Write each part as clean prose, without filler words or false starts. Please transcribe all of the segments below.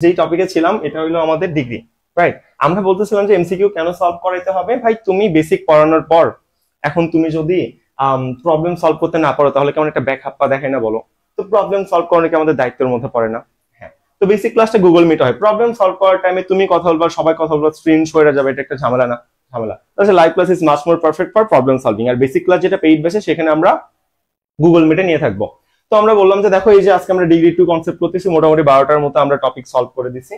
যেই টপিকে ছিলাম এটা হলো আমাদের ডিগ্রি, রাইট? আমরা বলতেছিলাম যে এমসিকিউ কেন সলভ করাইতে হবে। ভাই তুমি বেসিক পড়ানোর পর এখন তুমি যদি প্রবলেম সলভ করতে না পারো তাহলে কেমন একটা ব্যাক হাপ্পা দেখায় না বলো? তো প্রবলেম সলভ করানো কি আমাদের দায়িত্বের মধ্যে পড়ে না? হ্যাঁ। তো বেসিক ক্লাসটা গুগল মিট হয়, প্রবলেম সলভ করার টাইমে তুমি কথা বলবা, সবাই কথা বলবা, স্ক্রিন সরে যাবে, এটা একটা ঝামেলা না? ঝামেলা। তাহলে live class is much more perfect for problem solving. আর বেসিক ক্লাস যেটা পেইড বেসে সেখানে আমরা গুগল মিটে নিয়ে থাকবো। তো আমরা বললাম যে দেখো এই যে আজকে আমরা ডিগ্রি 2 কনসেপ্ট করতেছি, মোটামুটি 12টার মতো আমরা টপিক সলভ করে দিছি।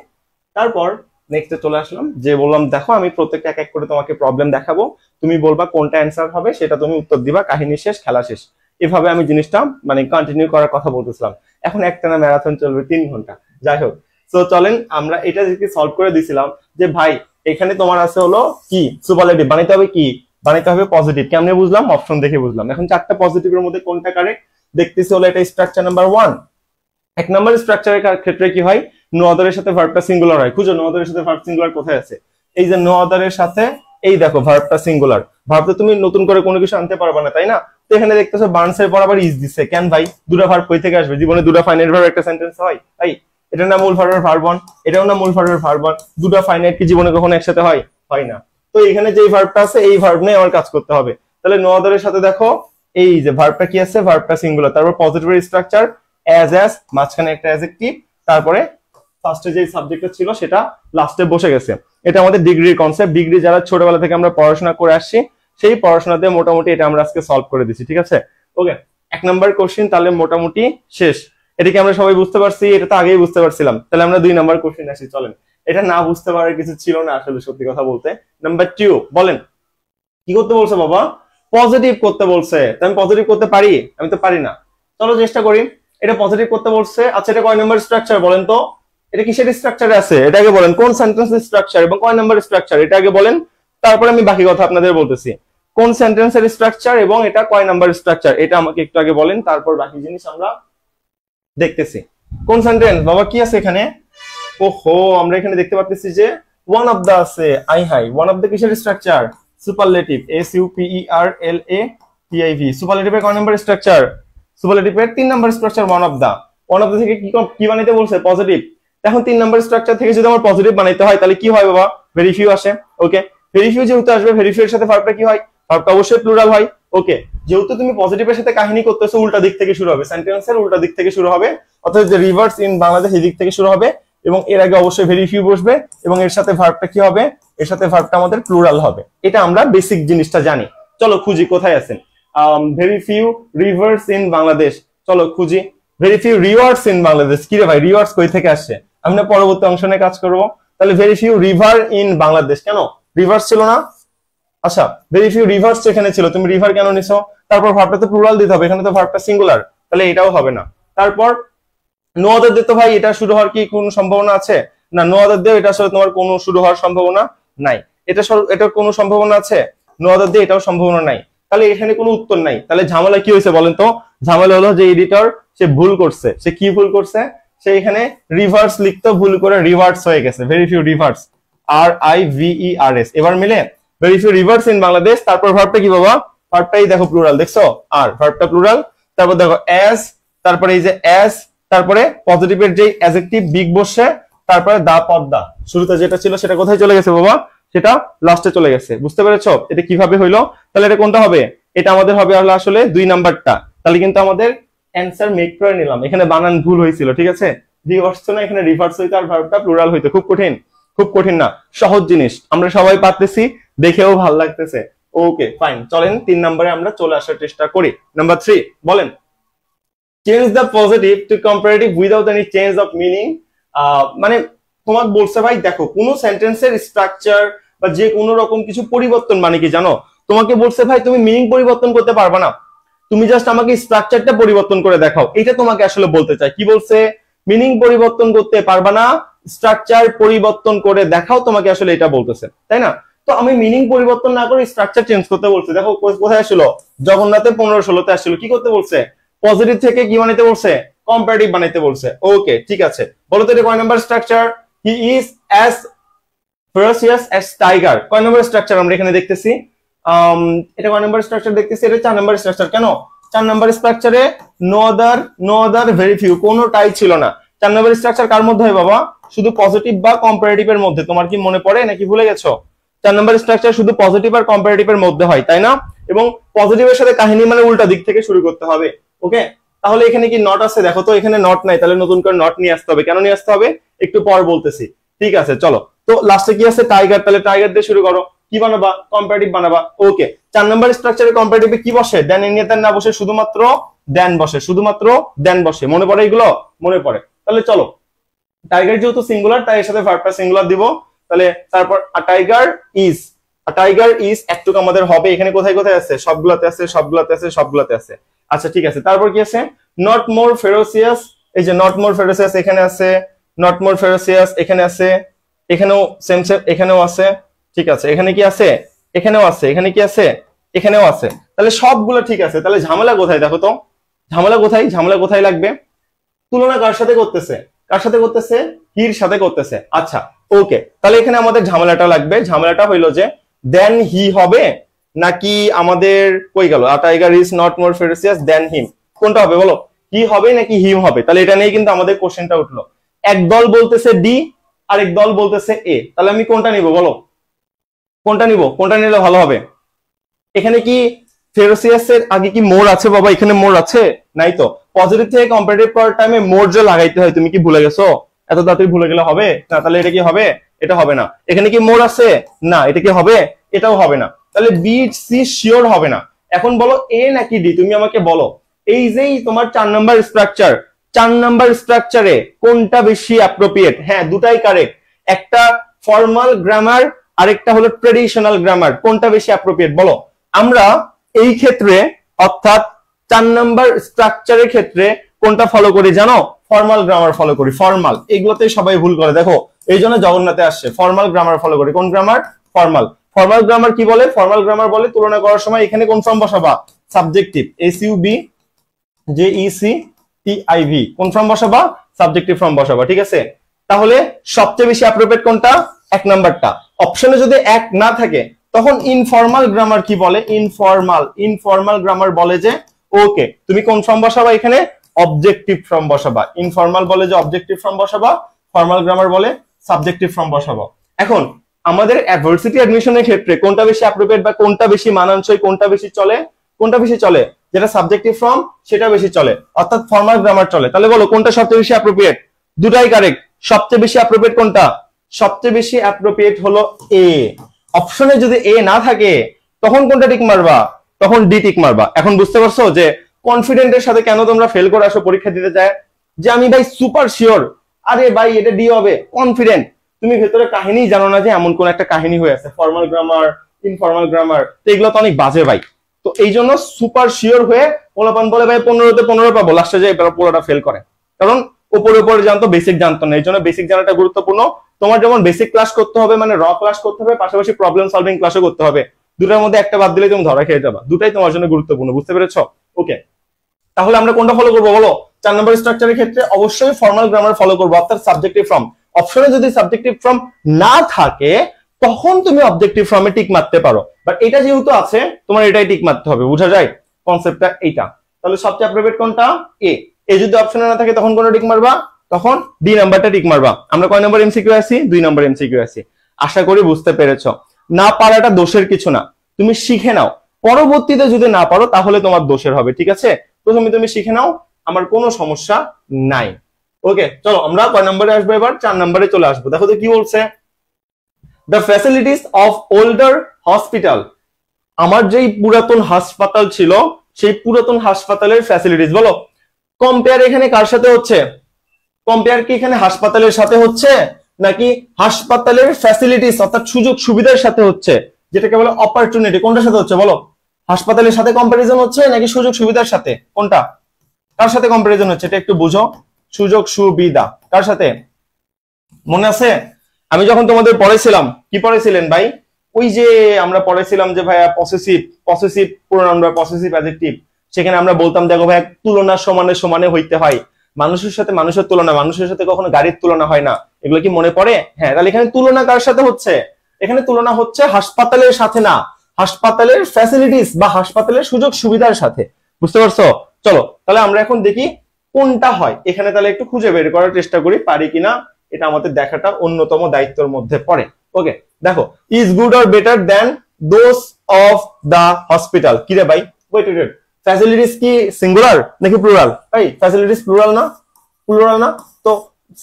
তারপর নেক্সটে চলে আসলাম যে বললাম দেখো আমি প্রত্যেকটা এক এক করে তোমাকে প্রবলেম দেখাবো, তুমি বলবা কোনটা অ্যান্সার হবে, সেটা তুমি উত্তর দিবা, কাহিনী শেষ, খেলা শেষ। এভাবে আমি জিনিসটা মানে কন্টিনিউ করার কথা বলতেছিলাম। এখন একটানা ম্যারাথন চলবে 3 ঘন্টা। যাই হোক, তো চলেন আমরা এটা যদি সলভ করে দিছিলাম যে ভাই এখানে তোমার আছে হলো কি সুপারলেটিভ, বানাইতে হবে কি, বানাইতে হবে পজিটিভ। কেমনে বুঝলাম? অপশন দেখে বুঝলাম। এখন 4টা পজিটিভের মধ্যে কোনটা কারেক্ট দেখতেছি হলো এটা স্ট্রাকচার নাম্বার 1। 1 নাম্বার স্ট্রাকচারের ক্ষেত্রে কি হয়, নো আদারের সাথে ভার্বটা সিঙ্গুলার হয়। খুঁজো নো আদারের সাথে ভার্ব সিঙ্গুলার কোথায় আছে? এই যে নো আদারের সাথে এই দেখো ভার্বটা সিঙ্গুলার। ভার্বটা তুমি নতুন করে কোনো কিছু আনতে পারবে না, তাই না? তো এখানে দেখতেছো বার্নসের পর আবার ইজ দিছে। কেন ভাই? দুটো ভার্ব কই থেকে আসবে? জীবনে দুটো ফাইনাইট ভার্ব একটা সেন্টেন্স হয়? তাই এটা না মূল ভার্বের ভার্ব 1, এটাও না মূল ভার্বের ভার্ব 1। দুটো ফাইনাইট কি জীবনে কখনো একসাথে হয়? হয় না। তো এখানে যেই ভার্বটা আছে এই ভার্ব নিয়ে আমার কাজ করতে হবে। তাহলে নো আদারের সাথে দেখো এই যে ভার্বটা কি আছে, ভার্বটা সিঙ্গুলার, তারপর পজিটিভের স্ট্রাকচার অ্যাজ, মাঝখানে একটা অ্যাডজেক্টিভ, তারপরে ফার্স্টে যে সাবজেক্টটা ছিল সেটা লাস্টে বসে গেছে। এটা আমাদের ডিগ্রির কনসেপ্ট। ডিগ্রি যারা ছোটবেলা থেকে আমরা পড়াশোনা করে আসছি সেই পড়াশোনাতে মোটামুটি এটা আমরা আজকে সলভ করে দিচ্ছি, ঠিক আছে? ওকে, 1 নাম্বার কোশ্চেন তাহলে মোটামুটি শেষ। এটা কি আমরা সবাই বুঝতে পারছি? এটা তো আগেই বুঝতে পারছিলাম। তাহলে আমরা 2 নাম্বার কোশ্চেন আসি, চলেন। এটা না বুঝতে পারার কিছু ছিল না আসলে, সত্যি কথা বলতে। নাম্বার 2 বলেন কি করতে বলছে বাবা? পজিটিভ করতে বলছে। আমি পজিটিভ করতে পারি? আমি তো পারি না। চলো চেষ্টা করি। এটা পজিটিভ করতে বলছে। আচ্ছা এটা কয় নাম্বার স্ট্রাকচার বলেন তো? এটা কিসের স্ট্রাকচারে আছে এটা আগে বলেন। কোন সেন্টেন্সের স্ট্রাকচার এবং কয় নাম্বার স্ট্রাকচার এটা আগে বলেন, তারপরে আমি বাকি কথা আপনাদের বলতেছি। কোন সেন্টেন্সের স্ট্রাকচার এবং এটা কয় নাম্বার স্ট্রাকচার এটা আমাকে একটু আগে বলেন, তারপর বাকি জিনিস আমরা দেখতেছি। কোন সেন্টেন্স বাবা? কি আছে এখানে? ওহো, আমরা এখানে দেখতে পাচ্ছি যে ওয়ান অফ দা আছে। আই হাই, ওয়ান অফ দা কিসের স্ট্রাকচার? Superlative, SUPERLATIV। সুপারলেটিভের কয় নাম্বার স্ট্রাকচার? সুপারলেটিভের 3 number structure one of the. One of the থেকে কি বানাইতে বলছে? পজিটিভ। এখন 3 নাম্বার স্ট্রাকচার থেকে যদি আমার পজিটিভ বানাইতে হয় তাহলে কি হয় বাবা? ভেরি ফিউ আসে। ওকে, ভেরি ফিউ যেহেতু আসবে, ভেরি ফিউ এর সাথে ভার্বটা কি হয়? ভার্বটা অবশ্যই প্লুরাল হয়। ওকে, যেহেতু তুমি পজিটিভের সাথে কাহিনী করতেছো উল্টা দিক থেকে শুরু হবে, সেন্টেন্সের উল্টা দিক থেকে শুরু হবে, অর্থাৎ যে রিভার্স ইন বাংলাদেশ এই দিক থেকে শুরু হবে এবং এর আগে অবশ্যই ভেরি ফিউ বসবে এবং এর সাথে ভার্বটা কি হবে? এর সাথে ভার্বটা আমাদের প্লুরাল হবে। এটা আমরা বেসিক জিনিসটা জানি। চলো খুঁজি কোথায় আছেন। Very few rivers in Bangladesh, চলো খুঁজি। Very few rewards in Bangladesh. কি রে ভাই, রিওয়ার্ডস কই থেকে আসছে? আমি না পরবর্তী অংশ নিয়ে কাজ করবো। তাহলে very few river in Bangladesh, কেন রিভার্স ছিল না? আচ্ছা, ভেরি ফিউ রিভার্স এখানে ছিল, তুমি রিভার কেন নিছো? তারপর ভার্বটা তো প্লুরাল দিতে হবে, এখানে তো ভার্বটা সিঙ্গুলার, তাহলে এটাও হবে না। তারপর নো আদার দিয়ে তো ভাই এটা শুরু হওয়ার কি কোনো সম্ভাবনা আছে? না, নো আদার দিয়ে এটা আসলে তোমার কোনো শুরু হওয়ার সম্ভাবনা নাই। এটার কোনো সম্ভাবনা আছে? নো আদার দিয়ে এটাও সম্ভাবনা নাই। তাহলে এখানে কোনো উত্তর নাই। তাহলে ঝামেলা কি হয়েছে বলেন তো? ঝামেলা হলো যে এডিটর সে ভুল করছে। সে কি ভুল করছে? সে এখানে রিভার্স লিখতে ভুল করে রিভার্স হয়ে গেছে। Very few rivers, RIVERS। এবার মিলে very few rivers in Bangladesh. তারপর ভার্বটা কি বাবা? ভার্বটাই দেখো প্লুরাল, দেখছো? আর ভার্বটা প্লুরাল। তারপর দেখো অ্যাজ, তারপরে এই যে অ্যাজ, তারপরে পজিটিভের যে অ্যাডজেক্টিভ বিগ বসে, তারপরে দা পদ্মা। শুরুতে যেটা ছিল সেটা কোথায় চলে গেছে বাবা? সেটা লাস্টে চলে গেছে। বুঝতে পেরেছো এটা কিভাবে হইলো? তাহলে এটা কোনটা হবে? এটা আমাদের হবে আসলে 2 নাম্বারটা। তাহলে কিন্তু আমাদের অ্যান্সার মেক করে নিলাম। এখানে বানান ভুল হয়েছিল, ঠিক আছে? রিভার্স তো না, এখানে রিভার্স হইতো আর ভার্বটা প্লুরাল হইতো। খুব কঠিন? খুব কঠিন না, সহজ জিনিস, আমরা সবাই পারতেছি, দেখেও ভালো লাগতেছে। ওকে ফাইন, চলেন 3 নম্বরে আমরা চলে আসার চেষ্টা করি। নাম্বার 3 বলেন change the positive to comparative without any change of meaning. মানে তোমাকে বলছে ভাই দেখো কোন সেন্টেন্সের স্ট্রাকচার বা যে কোনো রকম কিছু পরিবর্তন মানে কি জানো? তোমাকে বলছে ভাই তুমি মিনিং পরিবর্তন করতে পারবে না, তুমি জাস্ট আমাকে স্ট্রাকচারটা পরিবর্তন করে দেখাও। এটা তোমাকে আসলে বলতে চাই। কি বলছে? মিনিং পরিবর্তন করতে পারবা না, স্ট্রাকচার পরিবর্তন করে দেখাও, তোমাকে আসলে এটা বলতেছে, তাই না? তো আমি মিনিং পরিবর্তন না করে স্ট্রাকচার চেঞ্জ করতে বলছি। দেখো কোথায় আসলো? জগন্নাথে 15-16তে আসলো। কি করতে বলছে? পজিটিভ থেকে কি বানাইতে বলছে? কম্পারেটিভ বানাইতে বলছে। ওকে ঠিক আছে, বলো তো এটা কয় number structure? He is as ferocious as tiger. কয় নাম্বার স্ট্রাকচার আমরা এখানে দেখতেছি? এটা কয় নাম্বার স্ট্রাকচার দেখতেছি? এটা 4 নাম্বার স্ট্রাকচার। কেন 4 নাম্বার স্ট্রাকচারে? নো আদার ভেরি ফিউ, কোনোটাই ছিল না। 4 নম্বর স্ট্রাকচার কার মধ্যে হয় বাবা? শুধু পজিটিভ বা কম্পারেটিভের মধ্যে। তোমার কি মনে পড়ে নাকি ভুলে গেছো? 4 নম্বর স্ট্রাকচার শুধু পজিটিভ আর কম্পারেটিভের মধ্যে হয়, তাই না? এবং পজিটিভের সাথে কাহিনী মানে উল্টা দিক থেকে শুরু করতে হবে। ওকে, তাহলে এখানে কি নট আছে? দেখো তো এখানে নট নাই, তাহলে নতুন করে নট নিয়ে আসতে হবে। কেন নিয়ে আসতে হবে একটু পর বলতেছি, ঠিক আছে? চলো, তো লাস্টে কি আছে? টাইগার। তাহলে টাইগার দিয়ে শুরু করো। কি বানাবা? কম্পারেটিভ বানাবা। ওকে, 4 নম্বর স্ট্রাকচারে কম্পারেটিভে কি বসে? দেন এনিয়েতার না বসে, শুধুমাত্র দেন বসে, শুধুমাত্র দেন বসে। মনে পড়ে এগুলো? মনে পড়ে। তাহলে চলো, টাইগার যেহেতু সিঙ্গুলার তাই এর সাথে ভার্বটা সিঙ্গুলার দিব। তাহলে তারপর টাইগার ইজ, টাইগার ইজ একটু আমাদের হবে। এখানে কোথায় কোথায় আছে? সবগুলাতে আছে, সবগুলাতে আছে, সবগুলাতে আছে। আচ্ছা ঠিক আছে, তারপর কি আছে? Not more ফেরোসিয়াস। এই যে নট মোর ফেরোসিয়াস এখানে আছে, নট মোর ফেরোসিয়াস এখানে আছে, এখানেও সেম সেম, এখানেও আছে। ঠিক আছে, এখানে কি আছে? এখানেও আছে। এখানে কি আছে? এখানেও আছে। তাহলে সবগুলো ঠিক আছে। তাহলে ঝামেলা কোথায়? দেখো তো ঝামেলা কোথায়? ঝামেলা কোথায় লাগবে? তুলনা কার সাথে করতেছে? কার সাথে করতেছে? হির সাথে করতেছে। আচ্ছা ওকে, তাহলে এখানে আমাদের ঝামেলাটা লাগবে। ঝামেলাটা হইলো যে দেন হি হবে নাকি আমাদের কই গেল? Tiger is not more ferocious than him, কোনটা হবে বলো? হি হবে নাকি হিম হবে? তাহলে এটা নিয়ে কিন্তু আমাদের কোশ্চেনটা উঠলো। এক দল বলতেছে ডি, আরেক দল বলতেছে এ। তাহলে আমি কোনটা নিব বলো? কোনটা নিব? কোনটা নিলে ভালো হবে? এখানে কি ফেরোসিয়াস এর আগে কি মোর আছে বাবা? এখানে মোর আছে? নাই তো। পজিটিভ থেকে কম্পারেটিভ করার টাইমে মোর যে লাগাইতে হয়, তুমি কি ভুলে গেছো? এত তাড়াতাড়ি ভুলে গেলে হবে না। তাহলে এটা কি হবে? এটা হবে না। এখানে কি মোর আছে? না। এটা কি হবে? এটাও হবে না। তাহলে বি সি শিওর হবে না। এখন বলো এ নাকি ডি? তুমি আমাকে বলো। এই যেই তোমার 4 নাম্বার স্ট্রাকচার, 4 নাম্বার স্ট্রাকচারে কোনটা বেশি অ্যাপ্রোপ্রিয়েট? হ্যাঁ, দুটাই কারেক্ট। একটা ফর্মাল গ্রামার, আরেকটা হলো ট্রেডিশনাল গ্রামার। কোনটা বেশি অ্যাপ্রোপ্রিয়েট বলো? আমরা এই ক্ষেত্রে অর্থাৎ 4 নাম্বার স্ট্রাকচারের ক্ষেত্রে কোনটা ফলো করি জানো? ফর্মাল গ্রামার ফলো করি। ফর্মাল, এগুলোতে সবাই ভুল করে। দেখো এই জন্য জগন্নাথে আসছে। ফর্মাল গ্রামার ফলো করি। কোন গ্রামার? ফর্মাল। ফর্মাল গ্রামার কি বলে? ফর্মাল গ্রামার বলে তুলনা করার সময় এখানে কোন ফর্ম বসাবা? সাবজেক্টিভ। S U B J E C T I V. কোন ফর্ম বসাবা? সাবজেক্টিভ ফর্ম বসাবা। ঠিক আছে, তাহলে সবচেয়ে বেশি অ্যাপ্রোপ্রিয়েট কোনটা? 1 নাম্বারটা। অপশনে যদি 1 না থাকে তখন ইনফর্মাল গ্রামার কি বলে? ইনফর্মাল গ্রামার বলে যে ওকে তুমি কোন ফর্ম বসাবা? এখানে অবজেক্টিভ ফর্ম বসাবা। ইনফর্মাল বলে যে অবজেক্টিভ ফর্ম বসাবা, ফর্মাল গ্রামার বলে সাবজেক্টিভ ফর্ম বসাবা। এখন আমাদের ভার্সিটি অ্যাডমিশনের ক্ষেত্রে কোনটা বেশি অ্যাপ্রোপ্রিয়েট বা কোনটা বেশি মানানসই, কোনটা বেশি চলে? কোনটা বেশি চলে? যেটা সাবজেক্টিভ ফর্ম সেটা বেশি চলে, অর্থাৎ ফর্মাল গ্রামার চলে। তাহলে বলো কোনটা সবচেয়ে বেশি অ্যাপ্রোপ্রিয়েট? দুটাই কারেক্ট। সবচেয়ে বেশি অ্যাপ্রোপ্রিয়েট কোনটা? সবচেয়ে বেশি অ্যাপ্রোপ্রিয়েট হলো এ। অপশনে যদি এ না থাকে তখন কোনটা টিক মারবা? তখন ডি টিক মারবা। এখন বুঝতে পারছো যে কনফিডেন্টের সাথে কেন তোমরা ফেল করে আসো পরীক্ষা দিতে যায়? যে আমি ভাই সুপার শিওর, আরে ভাই এটা ডি হবে, কনফিডেন্ট। তুমি ভেতরে কাহিনী জানো না যে এমন কোন একটা কাহিনী হয়ে আছে, ফর্মাল গ্রামার, ইনফর্মাল গ্রামার, তো এগুলো তো অনেক বাজে ভাই। তো এই জন্য সুপার শিওর হয়ে পোলাপান বলে ভাই 15তে 15 পাবো, লাস্টে যে পুরোটা ফেল করে। কারণ উপরে উপরে জানতো, বেসিক জানতো না। এই জন্য বেসিক জানাটা গুরুত্বপূর্ণ। তোমার যেমন বেসিক ক্লাস করতে হবে, মানে র ক্লাস করতে হবে, পাশাপাশি প্রবলেম সলভিং ক্লাসও করতে হবে। দুটার মধ্যে একটা বাদ দিলে তুমি ধরা খেয়ে যাবা। দুটাই তোমার জন্য গুরুত্বপূর্ণ, বুঝতে পেরেছো? ওকে, তাহলে আমরা কোনটা ফলো করবো বলো? 4 নম্বর স্ট্রাকচারের ক্ষেত্রে অবশ্যই ফর্মাল গ্রামার ফলো করবো, অর্থাৎ সাবজেক্টিভ ফর্ম। অপশনে যদি সাবজেক্টিভ ফর্ম না থাকে তখন তুমি অবজেক্টিভ ফর্মে টিক মারতে পারো, বাট এটা যেহেতু আছে তোমার এটাই টিক মারতে হবে। বুঝা যায় কনসেপ্টটা? এইটা। তাহলে সবচেয়ে অ্যাপ্রোপ্রিয়েট কোনটা? এ। এ যদি অপশনে না থাকে তখন কোনটা টিক মারবা? তখন ডি নাম্বারটা টিক মারবা। আমরা কয় নম্বর এমসিকিউ আছি? 2 নম্বর এমসিকিউ আছি। আশা করি বুঝতে পেরেছো। না পারাটা দোষের কিছু না, তুমি শিখে নাও। পরবর্তীতে যদি না পারো তাহলে তোমার দোষের হবে, ঠিক আছে? প্রথমে তুমি শিখে নাও, আমার কোনো সমস্যা নাই। ওকে, চলো আমরা কয় নম্বরে আসবো এবার? 4 নম্বরে চলে আসবো। দেখো তো কি বলছে। The facilities of older hospital. আমার যেই পুরাতন হাসপাতাল ছিল সেই পুরাতন হাসপাতালের ফ্যাসিলিটিস বলো। কম্পেয়ার এখানে কার সাথে হচ্ছে? কম্পেয়ার কি এখানে হাসপাতালের সাথে হচ্ছে নাকি হাসপাতালের ফ্যাসিলিটিস অর্থাৎ সুযোগ সুবিধার সাথে হচ্ছে, যেটাকে বলে অপরচুনিটি? কোনটার সাথে হচ্ছে বলো? হাসপাতালের সাথে কম্পারিজন হচ্ছে নাকি সুযোগ সুবিধার সাথে? কোনটা? কার সাথে কম্পারিজন হচ্ছে এটা একটু বুঝো। সুযোগ সুবিধা কার সাথে? মনে আছে আমি যখন তোমাদের পড়াইছিলাম, কি পড়াইছিলেন ভাই? ওই যে আমরা পড়াইছিলাম যে ভাইয়া পসেসিভ প্রোনাউন বা পসেসিভ অ্যাডজেক্টিভ, সেখানে আমরা বলতাম দেখো ভাই তুলনা সমানে সমানে হইতে হয়। মানুষের সাথে মানুষের তুলনা, মানুষের সাথে কখনো গাড়ির তুলনা হয় না। এগুলো কি মনে পড়ে? হ্যাঁ, তাহলে এখানে তুলনা কার সাথে হচ্ছে? এখানে তুলনা হচ্ছে হাসপাতালের সাথে না, হাসপাতালের ফ্যাসিলিটিস বা হাসপাতালের সুযোগ সুবিধার সাথে। বুঝতে পারছো? চলো তাহলে আমরা এখন দেখি কোনটা হয় এখানে তাহলে একটু খুঁজে বের করার চেষ্টা করি, পারি কিনা এটা আমাদের দেখাটা অন্যতম দায়িত্বের মধ্যে পড়ে। ওকে দেখো, is good or better than those of the hospital. কি রে ভাই, ওয়েট ওয়েট, ফ্যাসিলিটিস কি সিঙ্গুলার নাকি প্লুরাল? ভাই ফ্যাসিলিটিস প্লুরাল না? প্লুরাল না তো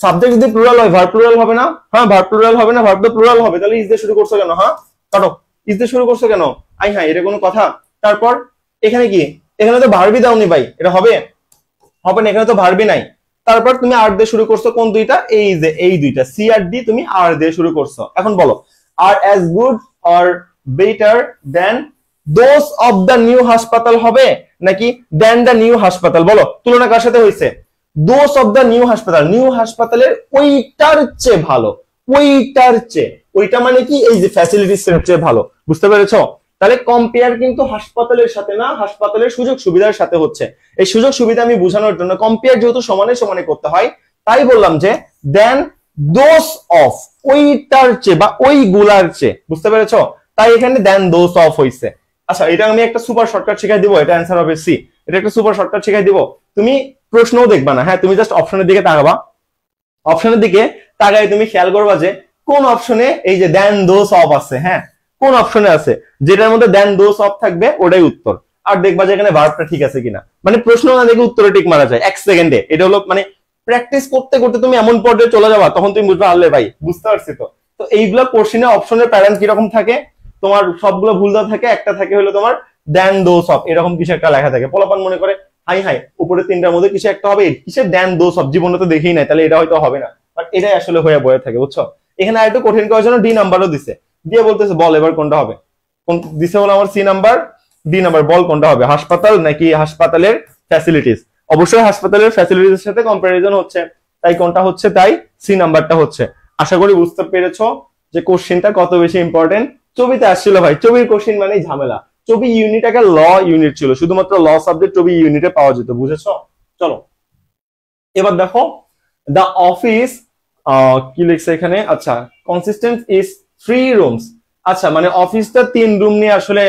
সাবজেক্ট যদি প্লুরাল হয় ভার্ব প্লুরাল হবে না? হ্যাঁ ভার্ব প্লুরাল হবে না, ভার্ব তো প্লুরাল হবে, তাহলে ইজ দিয়ে শুরু করছো কেন? হ্যাঁ কাটো, ইজ দিয়ে শুরু করছো কেন? আই হ্যাঁ, এটা কোনো কথা? তারপর এখানে কি, এখানে তো ভার্বই দাওনি ভাই, এটা হবে? হবে না, এখানে তো ভার্বই নাই। তারপর তুমি আর দিয়ে শুরু করছো, কোন দুইটা? এই যে এই দুইটা, সি আর ডি, তুমি আর দিয়ে শুরু করছো। এখন বলো, আর as good or better than those of the new হাসপাতাল হবে নাকি দেন দ্য নিউ হাসপাতাল? বলো তুলনা কার সাথে হয়েছে? দোজ অফ দ্য নিউ হাসপাতাল, নিউ হাসপাতালের ওইটার চেয়ে ভালো, ওইটার চেয়ে, ওইটা মানে কি এই যে ফ্যাসিলিটিস এর চেয়ে ভালো, বুঝতে পেরেছো? তাহলে কম্পেয়ার কিন্তু হাসপাতালের সাথে না, হাসপাতালের সুযোগ সুবিধার সাথে হচ্ছে। এই সুযোগ সুবিধা আমি বোঝানোর জন্য কম্পেয়ার যেহেতু সমানে সমানে করতে হয়, তাই বললাম যে দেন দোজ অফ, ওইটার চেয়ে বা ওইগুলার চেয়ে, বুঝতে পেরেছো? তাই এখানে দেন দোজ অফ হইছে। আচ্ছা এটা আমি একটা সুপার শর্টকাট শিখাই দিব, এটা অ্যান্সার হবে সি। এটা একটা সুপার শর্টকাট শিখাই দিব, তুমি প্রশ্নও দেখবা না, হ্যাঁ তুমি জাস্ট অপশনের দিকে তাকাবা, অপশনের দিকে তাকায় তুমি খেয়াল করবা যে কোন অপশনে এই যে দেন দোজ অফ আছে, হ্যাঁ কোন অপশনে আছে, যেটার মধ্যে দেন দোজ অফ থাকবে ওটাই উত্তর। আর দেখবা যে এখানে ভার্বটা ঠিক আছে কিনা, মানে প্রশ্ন না দেখে উত্তরে টিক মারা যায় 1 সেকেন্ডে। এটা হলো মানে প্র্যাকটিস করতে করতে তুমি এমন পর্যায়ে চলে যাবা, তখন তুমি বুঝবা আল্লে ভাই বুঝতে পারছি তো। তো এইগুলো কোশ্চেনে অপশনের প্যাটার্ন কিরকম থাকে, তোমার সবগুলো ভুল দেওয়া থাকে, একটা থাকে হলো তোমার দেন দোজ অফ, এরকম কিছু একটা লেখা থাকে। পোলাপান মনে করে হাই হাই উপরে তিনটার মধ্যে কিছু একটা হবে, কিসের দেন দোজ অফ, জীবনে তো দেখেই নাই, তাহলে এটা হয়তো হবে না, বাট এটাই আসলে হয়ে বয়ে থাকে, বুঝছো? এখানে আরেকটু কঠিন করার জন্য ডি নাম্বারও দিছে, দিয়ে বলতেছে বল এবার কোনটা হবে, কোন দিছে হলো আমার সি নাম্বার, ডি নাম্বার, বল কোনটা হবে, হাসপাতাল নাকি হাসপাতালের ফ্যাসিলিটিস? অবশ্যই হাসপাতালের ফ্যাসিলিটিস সাথে কম্পারিজন হচ্ছে, তাই কোনটা হচ্ছে, তাই সি নাম্বারটা হচ্ছে। আশা করি বুঝতে পেরেছো যে কোশ্চেনটা কত বেশি ইম্পর্টেন্ট। ছবিতে আসছিল ভাই, ছবির কোশ্চেন মানেই ঝামেলা। ছবি ইউনিট আগে ল ইউনিট ছিল, শুধুমাত্র ল সাবজেক্ট ছবি ইউনিটে পাওয়া যেত, বুঝেছো? চলো এবার দেখো, দ্য অফিস কি লিখছে এখানে, আচ্ছা কনসিস্টেন্ট ইজ 3 রুমস। আচ্ছা মানে অফিসটা 3 রুম নিয়ে আসলে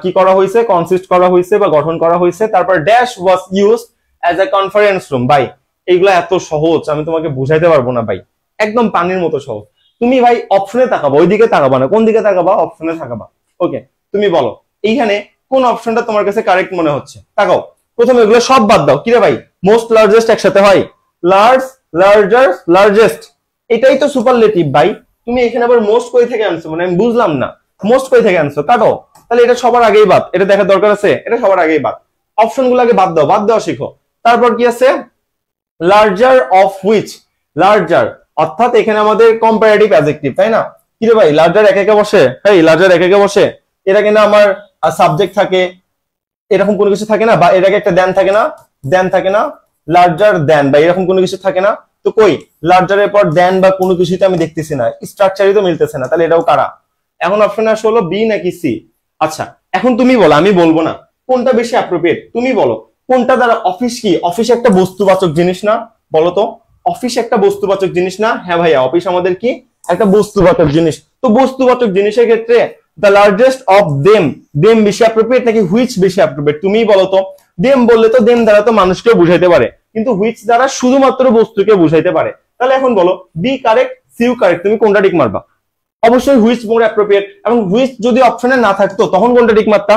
কি করা হয়েছে, কনসিস্ট করা হয়েছে বা গঠন করা হয়েছে। তারপর dash was used as a conference room. ভাই এইগুলো এত সহজ আমি তোমাকে বুঝাইতে পারবো না ভাই, একদম পানির মতো সহজ। তুমি ভাই অপশনে তাকাবা, ওইদিকে তাকাবা না, কোন দিকে তাকাবা, অপশনে তাকাবা। ওকে তুমি বলো এইখানে কোন অপশনটা তোমার কাছে কারেক্ট মনে হচ্ছে, তাকাও। প্রথমে এগুলো সব বাদ দাও, কি রে ভাই মোস্ট লার্জেস্ট একসাথে হয়, লার্জ লার্জার লার্জেস্ট, এটাই তো সুপারলেটিভ ভাই। তুমি এখানে আবার মোস্ট কই থেকে আনছো, মানে আমি বুঝলাম না, মোস্ট কই থেকে আনছো, কাটো। তাহলে এটা সবার আগেই বাদ, এটা দেখার দরকার আছে, এটা সবার আগেই বাদ। অপশন গুলো আগে বাদ দাও, বাদ দেওয়া শিখো। তারপর কি আছে, লার্জার অফ হুইচ, লার্জার অর্থাৎ এখানে আমাদের কম্পারেটিভ অ্যাডজেক্টিভ, তাই না? কি রে ভাই লার্জার একে একে বসে, এই লার্জার একে একে বসে, এটা কিনা আমার সাবজেক্ট থাকে, এরকম কোনো কিছু থাকে না, বা এর আগে একটা দেন থাকে না, দেন থাকে না, লার্জার দেন বা এরকম কোনো কিছু থাকে না। তো কই লার্জারের পর দেন বা কোনো কিছুই আমি দেখতেছি না, স্ট্রাকচারই তো মিলতেছে না, তাহলে এটাও কারা? এখন অপশন আসলে হলো বি নাকি সি। আচ্ছা এখন তুমি বলো, আমি বলবো না, কোনটা বেশি অ্যাপ্রোপ্রিয়েট, তুমি বলো কোনটা দ্বারা। অফিস কি, অফিস একটা বস্তুবাচক জিনিস না? বলো তো, অফিস একটা বস্তুবাচক জিনিস না? হ্যাঁ ভাইয়া অফিস আমাদের কি একটা বস্তুবাচক জিনিস। তো বস্তুবাচক জিনিসের ক্ষেত্রে the largest of them, them বেশি অ্যাপ্রোপ্রিয়েট নাকি হুইচ বেশি অ্যাপ্রোপ্রিয়েট? তুমিই বলো তো। দেম বললে তো দেম দ্বারা তো মানুষকেও বুঝাইতে পারে, কিন্তু হুইচ দ্বারা শুধুমাত্র বস্তুকে বুঝাইতে পারে। তাহলে এখন বলো বি কারেক্ট, সিউ কারেক্ট, তুমি কোনটা টিক মারবা? অবশ্যই হুইচ মোর অ্যাপ্রোপ্রিয়েট, এবং হুইচ যদি অপশনে না থাকতো তখন কোনটা টিক মারতা?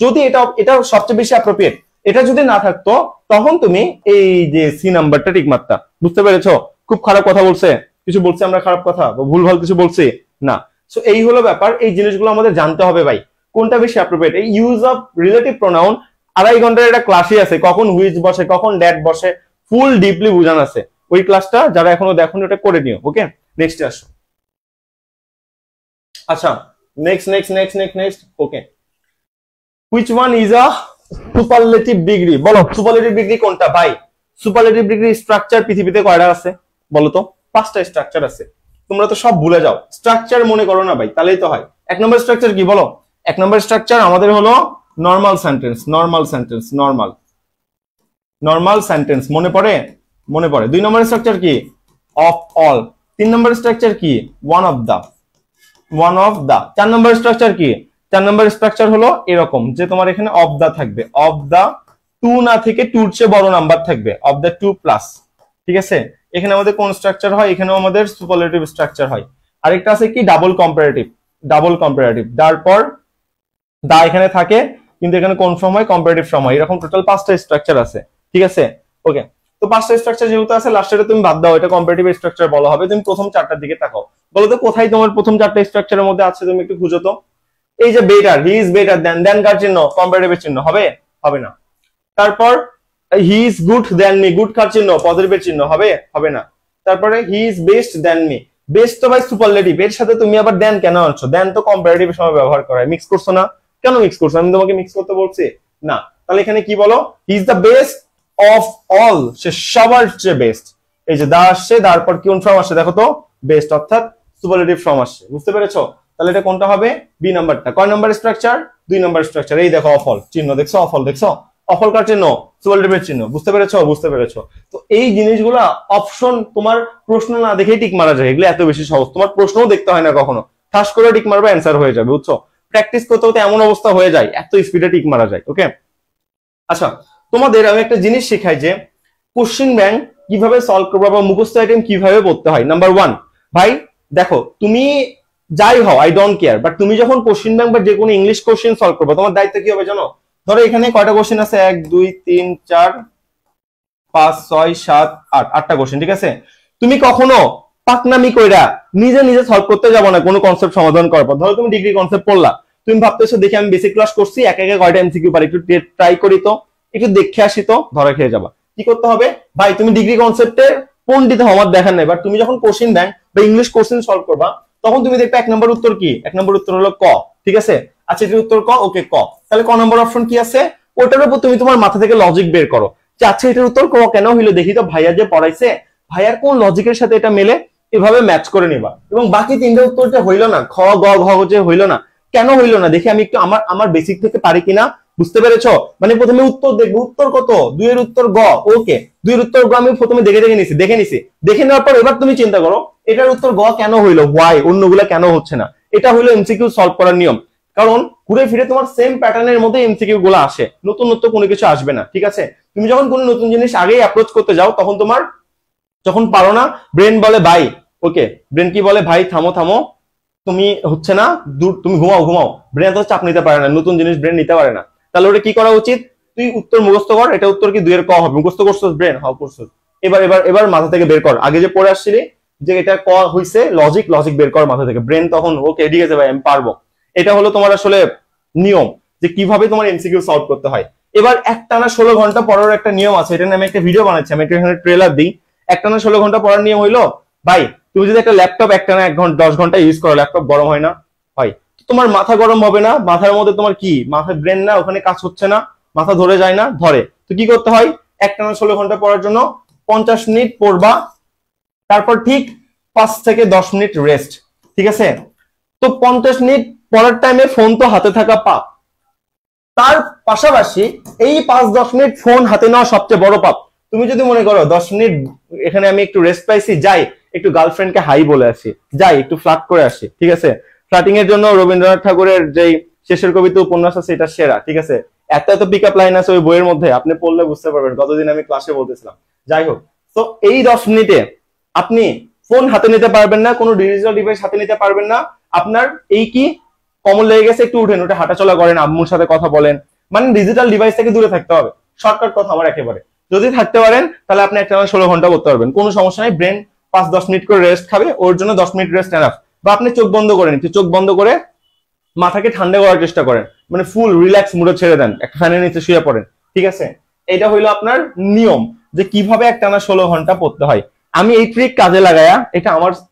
যদি এটা এটা সবচেয়ে বেশি অ্যাপ্রোপ্রিয়েট, এটা যদি না থাকতো তখন তুমি এই যে সি নাম্বারটা টিক মারতা। বুঝতে পেরেছো? খুব খারাপ কথা বলছে, কিছু বলছে আমরা খারাপ কথা বা ভুলভাল কিছু বলছি না। সো এই হলো ব্যাপার, এই জিনিসগুলো আমাদের জানতে হবে ভাই, কোনটা বেশি অ্যাপ্রোপ্রিয়েট। এই ইউজ অফ রিলেটিভ প্রোনাউন 2.5 ঘন্টার একটা ক্লাসই আছে, কখন হুইচ বসে কখন ড্যাট বসে, ফুল ডিপলি বুঝানো আছে। ওই ক্লাসটা যারা এখনো দেখোনি ওটা করে নিও। ওকে নেক্সট আসো। আচ্ছা next next next next next okay, which one is a superlative degree? বলো সুপারলেটিভ ডিগ্রি কোনটা ভাই? সুপারলেটিভ ডিগ্রি স্ট্রাকচার পৃথিবীতে কয়টা আছে বলো তো? 5টা স্ট্রাকচার আছে। তোমরা তো সব ভুলে যাও, স্ট্রাকচার মনে করো না ভাই, তাহলেই তো হয়। 1 নম্বর স্ট্রাকচার কি বলো? 1 নম্বর স্ট্রাকচার আমাদের হলো normal sentence, normal sentence, normal normal sentence, মনে পড়ে? মনে পড়ে। 2 নম্বর স্ট্রাকচার কি? Of all. 3 নম্বর স্ট্রাকচার কি? One of the, one of the. 4 number structure কি? 4 নম্বর স্ট্রাকচার হলো এরকম যে তোমার এখানে অফ দা থাকবে, অফ দা 2 না থেকে 2 এর চেয়ে বড় নাম্বার থাকবে অফ দ্য 2 প্লাস। ঠিক আছে, এখানে আমাদের কোন স্ট্রাকচার হয়, এখানেও আমাদের সুপারলেটিভ স্ট্রাকচার হয়। আরেকটা আছে কি ডাবল কম্পারেটিভ, তারপর দা এখানে থাকে কিন্তু এখানে কোন ফর্ম হয়, কম্পারেটিভ ফর্ম হয়। এরকম টোটাল 5টা স্ট্রাকচার আছে। ঠিক আছে, ওকে। তো 5টা স্ট্রাকচার যেহেতু আছে, লাস্টেটা তুমি বাদ দাও, এটা কম্পারেটিভ স্ট্রাকচার বলা হবে। তুমি প্রথম 4টার দিকে তাকাও, বলো তো কোথায় তোমার প্রথম 4টা স্ট্রাকচারের মধ্যে আছে, তুমি একটু খুঁজো তো। এই যে better, he is better than কার চিহ্ন, কম্পারেটিভ চিহ্ন হবে, হবে না। তারপর he is good than me, good কার চিহ্ন, পজিটিভ চিহ্ন হবে, হবে না। তারপরে he is best than me, best তো ভাই সুপারলেটিভ, এর সাথে তুমি আবার দেন কেন আনছো, দেন তো কম্পারেটিভ সময় ব্যবহার করা হয়, মিক্স করছো না, কেন মিক্স করছো, আমি তোমাকে মিক্স করতে বলছি না। তাহলে এখানে কি বলো, he is the best of all, সে সবার চেয়ে বেস্ট। এই যে দা আসছে, তারপর কোন ফর্ম আসছে দেখো তো, বেস্ট, অর্থাৎ সুপারলেটিভ ফর্ম আসছে। বুঝতে পেরেছো? তাহলে এটা কোনটা হবে, বি নাম্বারটা। কয় নাম্বার স্ট্রাকচার, 2 নাম্বার স্ট্রাকচার। এই দেখো অফল চিহ্ন দেখছো, অফল দেখছো, অফল কার চিহ্ন, সুপারলেটিভের চিহ্ন। বুঝতে পেরেছো? বুঝতে পেরেছো। তো এই জিনিসগুলো অপশন তোমার প্রশ্ন না দেখেই টিক মারা যায়, এগুলো এত বেশি সহজ, তোমার প্রশ্নও দেখতে হয় না কখনো, ঠাস করে টিক মারবে, অ্যান্সার হয়ে যাবে। বুঝছো? প্র্যাকটিস করতে হতে এমন অবস্থা হয়ে যায়, এত স্পিডে টিক মারা যায়। ওকে, আচ্ছা, তোমাদের আমি একটা জিনিস শেখাই যে কোশ্চেন ব্যাংক কিভাবে সলভ করবো বা মুখস্থ আইটেম কিভাবে পড়তে হয়। নাম্বার 1, ভাই দেখো তুমি যাই হও, আই ডোন্ট কেয়ার, বাট তুমি যখন কোশ্চেন ব্যাংক বা যে কোনো ইংলিশ কোশ্চেন সলভ করবে, তোমার দায়িত্ব কি হবে জানো? ধরো এখানে কয়টা কোশ্চেন আছে, 1 2 3 4 5 6 7 8, 8টা কোশ্চেন। ঠিক আছে, তুমি কখনো পাকনামি কইরা নিজে নিজে সলভ করতে যাবো না কোনো কনসেপ্ট সমাধান করার পর। ধরো তুমি ডিগ্রি কনসেপ্ট পড়লা, তুমি ভাবতেছো দেখি আমি বেসিক ক্লাস করছি, একে একে কয়টা এমসিকিউ পারি, একটু ট্রাই করি তো, একটু দেখে আসি তো, ধরা খেয়ে যাবা। কি করতে হবে ভাই, তুমি ডিগ্রি কনসেপ্টে পণ্ডিত হওয়ার দেখার নাই, বাট তুমি যখন কোশ্চেন ব্যাংক বা ইংলিশ কোশ্চেন সলভ করবা, তখন তুমি দেখবে 1 নম্বর উত্তর কি, 1 নম্বর উত্তর হলো ক। ঠিক আছে, আচ্ছা এটার উত্তর ক, ওকে ক। তাহলে ক নম্বর অপশন কি আছে, ওটার উপর তুমি তোমার মাথা থেকে লজিক বের করো যে আচ্ছা এটার উত্তর ক কেন হইলো, দেখি তো ভাইয়া যে পড়াইছে, ভাইয়ার কোন লজিকের সাথে এটা মেলে, এভাবে ম্যাচ করে নিবা। এবং বাকি 3টা উত্তর যে হইলো না, খ গ ঘ যে হইলো না, কেন হইলো না দেখি আমি একটু আমার বেসিক থেকে পারি কিনা। বুঝতে পেরেছো? মানে প্রথমে উত্তর দেখবো, উত্তর কত, 2 এর উত্তর গ, ওকে 2 এর উত্তর গ আমি প্রথমে দেখে নেওয়ার পর এবার তুমি চিন্তা করো এটার উত্তর গ কেন হইলো, হোয়াই, অন্যগুলা কেন হচ্ছে না। এটা হইলো এমসিকিউ সলভ করার নিয়ম। কারণ ঘুরে ফিরে তোমার সেম প্যাটার্নের মধ্যে এমসিকিউ গুলো আসে, নতুন কোনো কিছু আসবে না। ঠিক আছে, তুমি যখন কোনো নতুন জিনিস আগেই অ্যাপ্রোচ করতে যাও, তখন তোমার যখন পারো না, ব্রেন বলে ভাই, ওকে, ব্রেন কি বলে, ভাই থামো থামো, তুমি হচ্ছে না, দূর, তুমি ঘুমাও। ব্রেন তো চাপ নিতে পারে না, নতুন জিনিস ব্রেন নিতে পারে না। তাহলে ওটা কি করা উচিত, তুই উত্তর মুখস্থ কর, এটা উত্তর কি 2 এর ক হবে, মুখস্থ করছস ব্রেন, হ্যাঁ করছস, এবার মাথা থেকে বের কর, আগে যে পড়ে আসছিলি যে এটা ক হইছে, লজিক বের কর মাথা থেকে। ব্রেন তখন ওকে ঠিক আছে ভাই আমি পারবো। এটা হলো তোমার আসলে নিয়ম যে কিভাবে তোমার এমসিকিউ সলভ করতে হয়। এবার একটানা 16 ঘন্টা পড়ার একটা নিয়ম আছে, এটা নিয়ে আমি একটা ভিডিও বানাচ্ছি, আমি এখানে ট্রেলার দিই। একটানা 16 ঘন্টা পড়ার নিয়ম হইলো, ভাই তুমি যদি একটা ল্যাপটপ একটানা 10 ঘন্টা ইউজ করো, ল্যাপটপ গরম হয় না হয়, তোমার মাথা গরম হবে না, মাথার মধ্যে তোমার কি, মাথায় ব্রেন না, ওখানে কাজ হচ্ছে না, মাথা ধরে যায় না, ধরে। তো কি করতে হয়, একটানা 16 ঘন্টা পড়ার জন্য 50 মিনিট পড়বা, তারপর ঠিক 5 থেকে 10 মিনিট রেস্ট। ঠিক আছে, তো 50 মিনিট পড়ার টাইমে ফোন তো হাতে থাকা পাপ, তার পাশাপাশি এই 5-10 মিনিট ফোন হাতে নেওয়া সবচেয়ে বড় পাপ। তুমি যদি মনে করো 10 মিনিট এখানে আমি একটু রেস্ট পাইছি, যাই একটু গার্লফ্রেন্ডকে হাই বলে আসি, যাই একটু ফ্লার্ট করে আসি। ঠিক আছে, ফ্লার্টিং এর জন্য রবীন্দ্রনাথ ঠাকুরের যেই শেষের কবিতা উপন্যাস আছে এটা সেরা। ঠিক আছে, এত পিক আপ লাইন আছে ওই বইয়ের মধ্যে, আপনি পড়লে বুঝতে পারবেন, গতদিন আমি ক্লাসে বলতেছিলাম। যাই হোক, তো এই 10 মিনিটে আপনি ফোন হাতে নিতে পারবেন না, কোনো ডিজিটাল ডিভাইস হাতে নিতে পারবেন না। আপনার এই কি কমন লেগে গেছে, একটু উঠেন, উঠে হাঁটাচলা করেন, আম্মুর সাথে কথা বলেন, মানে ডিজিটাল ডিভাইস থেকে দূরে থাকতে হবে। শর্টকাট কথা আমার একেবারে, যদি থাকতে পারেন তাহলে আপনি একটা 16 ঘন্টা করতে পারবেন, কোনো সমস্যা নাই। ব্রেন 5-10 মিনিট করে রেস্ট খাবে, ওর জন্য 10 মিনিট রেস্ট এনাফ। বা আপনি চোখ বন্ধ করেন, চোখ বন্ধ করে মাথাকে ঠান্ডা করার চেষ্টা করেন, মানে ফুল রিল্যাক্স মুডে ছেড়ে দেন, একটা ফ্যানের নিচে শুয়ে পড়েন। ঠিক আছে, এটা হইলো আপনার নিয়ম যে কিভাবে একটানা 16 ঘন্টা পড়তে হয়। আমি এই ট্রিক কাজে লাগায়া, এটা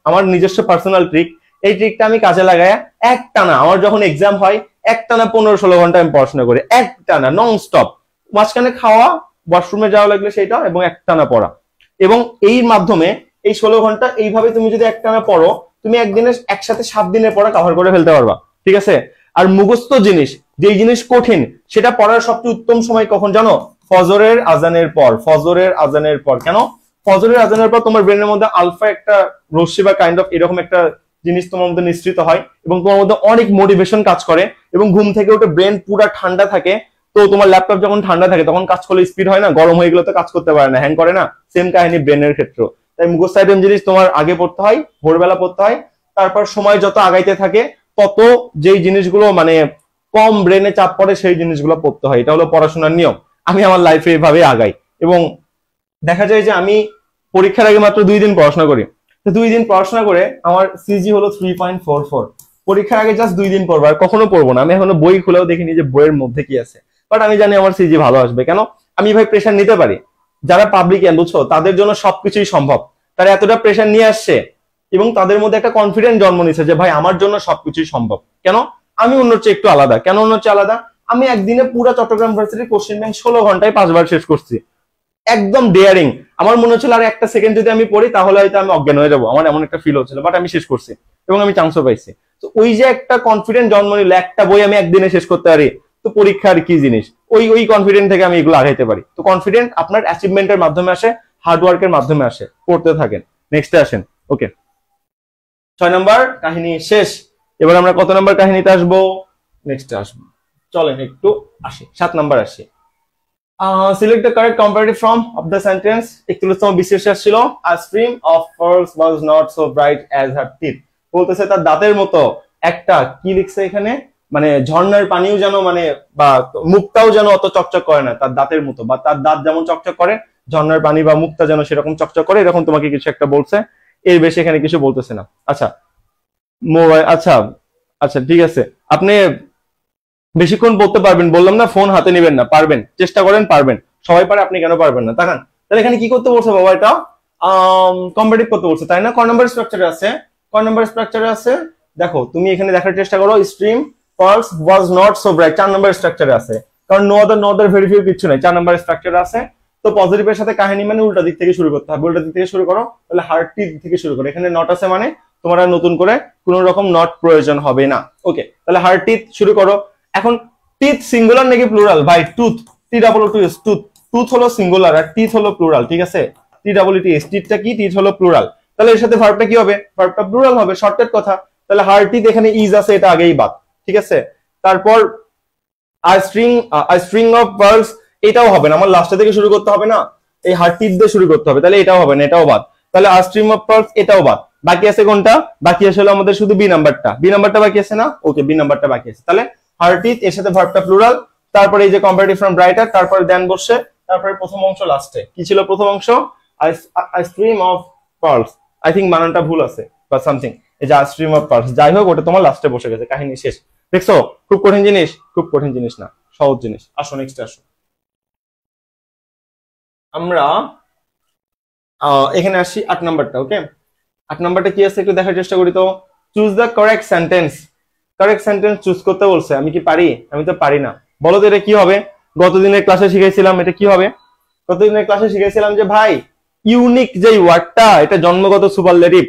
আমার নিজস্ব পার্সোনাল ট্রিক, এই ট্রিকটা আমি কাজে লাগায়া একটানা, আমার যখন এক্সাম হয় একটানা 15-16 ঘন্টা আমি পড়াশোনা করি, একটানা নন স্টপ, মাঝখানে খাওয়া, ওয়াশরুমে যাওয়া লাগলে সেটা, এবং একটানা পড়া। এবং এই মাধ্যমে এই 16 ঘন্টা এইভাবে তুমি যদি একটানা পড়ো, তুমি একদিনে একসাথে 7 দিনের পড়া কভার করে ফেলতে পারবা। ঠিক আছে, আর মুখস্থ জিনিস, যেই জিনিস কঠিন সেটা পড়ার সবচেয়ে উত্তম সময় কখন জানো, ফজরের আজানের পর। ফজরের আজানের পর কেন, ফজরের আজানের পর তোমার ব্রেনের মধ্যে আলফা একটা রশ্মি বা কাইন্ড অফ এরকম একটা জিনিস তোমার মধ্যে নিঃসৃত হয়, এবং তোমার মধ্যে অনেক মোটিভেশন কাজ করে, এবং ঘুম থেকে উঠে ব্রেন পুরা ঠান্ডা থাকে। তো তোমার ল্যাপটপ যখন ঠান্ডা থাকে তখন কাজ করলে স্পিড হয় না, গরম হয়ে গেলে তো কাজ করতে পারে না, হ্যাং করে না। সেম কাহিনী ব্রেনের ক্ষেত্রে। তাই মুখস্থ আইটেম জিনিস তোমার আগে পড়তে হয়, ভোরবেলা পড়তে হয়। তারপর সময় যত আগাইতে থাকে তত যেই জিনিসগুলো মানে কম ব্রেনে চাপ পড়ে সেই জিনিসগুলো পড়তে হয়। এটা হলো পড়াশোনার নিয়ম। আমি আমার লাইফে এইভাবে আগাই এবং দেখা যায় যে আমি পরীক্ষার আগে মাত্র 2 দিন পড়াশোনা করি। তো 2 দিন পড়াশোনা করে আমার সিজি হলো 3.44। পরীক্ষার আগে জাস্ট 2 দিন পড়বো, আর কখনো পড়বো না। আমি এখনো বই খুলেও দেখিনি যে বইয়ের মধ্যে কি আছে, বাট আমি জানি আমার সিজি ভালো আসবে। কেন? আমি ভাই প্রেশার নিতে পারি। যারা পাবলিক বুঝছো, তাদের জন্য সবকিছুই সম্ভব। তারা এতটা প্রেশার নিয়ে আসছে এবং তাদের মধ্যে একটা কনফিডেন্স জন্ম নিচ্ছে যে ভাই আমার জন্য সবকিছুই সম্ভব। কেন? আমি অন্যর চেয়ে একটু আলাদা। কেন অন্যর চেয়ে আলাদা? আমি একদিনে পুরো চট্টগ্রাম ভার্সিটির কোশ্চেন ব্যাংক 16 ঘন্টায় 5 বার শেষ করছি। একদম ডেয়ারিং। আমার মনে হচ্ছিল আর একটা সেকেন্ড যদি আমি পড়ি তাহলে হয়তো আমি অজ্ঞান হয়ে যাবো, আমার এমন একটা ফিল হচ্ছিল, বাট আমি শেষ করছি এবং আমি চান্সও পাইছি। তো ওই যে একটা কনফিডেন্ট জন্ম নিল, একটা বই আমি একদিনে শেষ করতে পারি, তো পরীক্ষার কি জিনিস, ওই কনফিডেন্ট থেকে আমি এগুলো আগাইতে পারি। তো কনফিডেন্ট আপনার অ্যাচিভমেন্টের মাধ্যমে আসে, হার্ডওয়ার্কের মাধ্যমে আসে। পড়তে থাকেন। নেক্সটে আসেন। ওকে, 6 নম্বর কাহিনী শেষ। এবার আমরা কত নম্বর কাহিনীতে আসবো? নেক্সটে আসবো। চলেন একটু আসি, 7 নম্বর আসি। Select the correct comparative form of the sentence. 41তম বিশেষ ছিল, a stream of pearls was not so bright as her teeth. বলতেছে তার দাঁতের মতো একটা কি লিখছে এখানে, মানে ঝর্ণার পানিও যেন মানে বা মুক্তাও যেন অত চকচক করে না তার দাঁতের মতো, বা তার দাঁত যেমন চকচক করে ঝর্ণার পানি বা মুক্তা যেন সেরকম চকচক করে, এরকম তোমাকে কিছু একটা বলছে। এর বেশি এখানে কিছু বলতেছে না। আচ্ছা মোবাইল, আচ্ছা আচ্ছা ঠিক আছে। আপনি বেশিক্ষণ পড়তে পারবেন বললাম না, ফোন হাতে নেবেন না, পারবেন, চেষ্টা করেন, পারবেন, সবাই পারে, আপনি কেন পারবেন না? তাকান তাহলে এখানে কি করতে বলছে বাবা, এটা কম্পারেটিভ করতে বলছে, তাই না? ক নাম্বার স্ট্রাকচারে আছে, ক নাম্বার স্ট্রাকচারে আছে, দেখো তুমি এখানে দেখার চেষ্টা করো, stream pulse was not so bright 4 number স্ট্রাকচারে আছে, কারণ নো আদার ভেরিফাই কিছু নাই, 4 নাম্বার স্ট্রাকচারে আছে। তো পজিটিভের সাথে কাহিনী মানে উল্টা দিক থেকে শুরু করতে হবে, উল্টা দিক থেকে শুরু করো, তাহলে হার্টটি দিক থেকে শুরু করো। এখানে নট আছে মানে তোমার আর নতুন করে কোনো রকম নট প্রয়োজন হবে না। ওকে, তাহলে হার্টটি শুরু করো। এখন টিথ সিঙ্গুলার নাকি প্লুরাল? ভাই tooth, T double two S, tooth, tooth হলো সিঙ্গুলার আর টিথ হলো প্লুরাল, ঠিক আছে? টি ডাবল টি এস, টিথটা কি, টিথ হলো প্লুরাল, তাহলে এর সাথে ভার্বটা কি হবে? ভার্বটা প্লুরাল হবে, শর্টকাট কথা। তাহলে হার্ড টিথ এখানে ইজ আছে, এটা আগেই বাদ, ঠিক আছে? তারপর আই স্ট্রিং অফ পার্লস, এটাও হবে না, আমার লাস্টে থেকে শুরু করতে হবে না, এই হার্ড টিথ দিয়ে শুরু করতে হবে, তাহলে এটাও হবে না, এটাও বাদ। তাহলে আই স্ট্রিং অফ পার্লস এটাও বাদ। বাকি আছে কোনটা? বাকি আছে হলো আমাদের শুধু বি নাম্বারটা, বি নাম্বারটা বাকি আছে না? ওকে, বি নাম্বারটা বাকি আছে। তাহলে হার্ড টিথ এর সাথে ভার্বটা প্লুরাল, তারপরে এই যে কম্পারেটিভ ফ্রম ব্রাইটার, তারপরে দেন বসছে, তারপরে প্রথম অংশ লাস্টে। কি ছিল প্রথম অংশ? I stream of pearls, I think বানানটা ভুল আছে বা সামথিং, এই যে আই স্ট্রিম অফ পার্লস, যাই হোক ওটা তোমার লাস্টে বসে গেছে, কাহিনী শেষ। দেখছো খুব কঠিন জিনিস? খুব কঠিন জিনিস না, সহজ জিনিস। আসো নেক্সট আসো, আমরা এখানে আসি 8 নাম্বারটা। ওকে, 8 নাম্বারটা কি আছে একটু দেখার চেষ্টা করি তো। Choose the correct sentence. Correct sentence choose করতে বলছে, আমি কি পারি? আমি তো পারি না। বলো তো এটা কি হবে? গতদিনের ক্লাসে শিখাইছিলাম, এটা কি হবে? গতদিনের ক্লাসে শিখাইছিলাম যে ভাই ইউনিক যে ওয়ার্ডটা, এটা জন্মগত সুপারলেটিভ,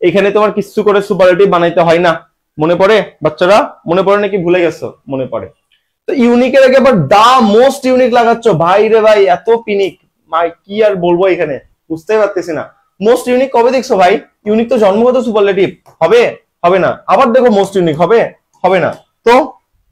এখানে তোমার কিছু করে সুপারলেটিভ বানাইতে হয় না। মনে পড়ে বাচ্চারা? মনে পড়ে নাকি ভুলে গেছো? মনে পড়ে। তো ইউনিকের আগে আবার দা মোস্ট ইউনিক লাগাচ্ছ, ভাই রে ভাই, এত পিনিক, ভাই কি আর বলবো এখানে, বুঝতে পারতেছি না। মোস্ট ইউনিক কবে দেখছো ভাই? ইউনিক তো জন্মগত সুপারলেটিভ, হবে? হবে না। আবার দেখো মোস্ট ইউনিক, হবে? হবে না। তো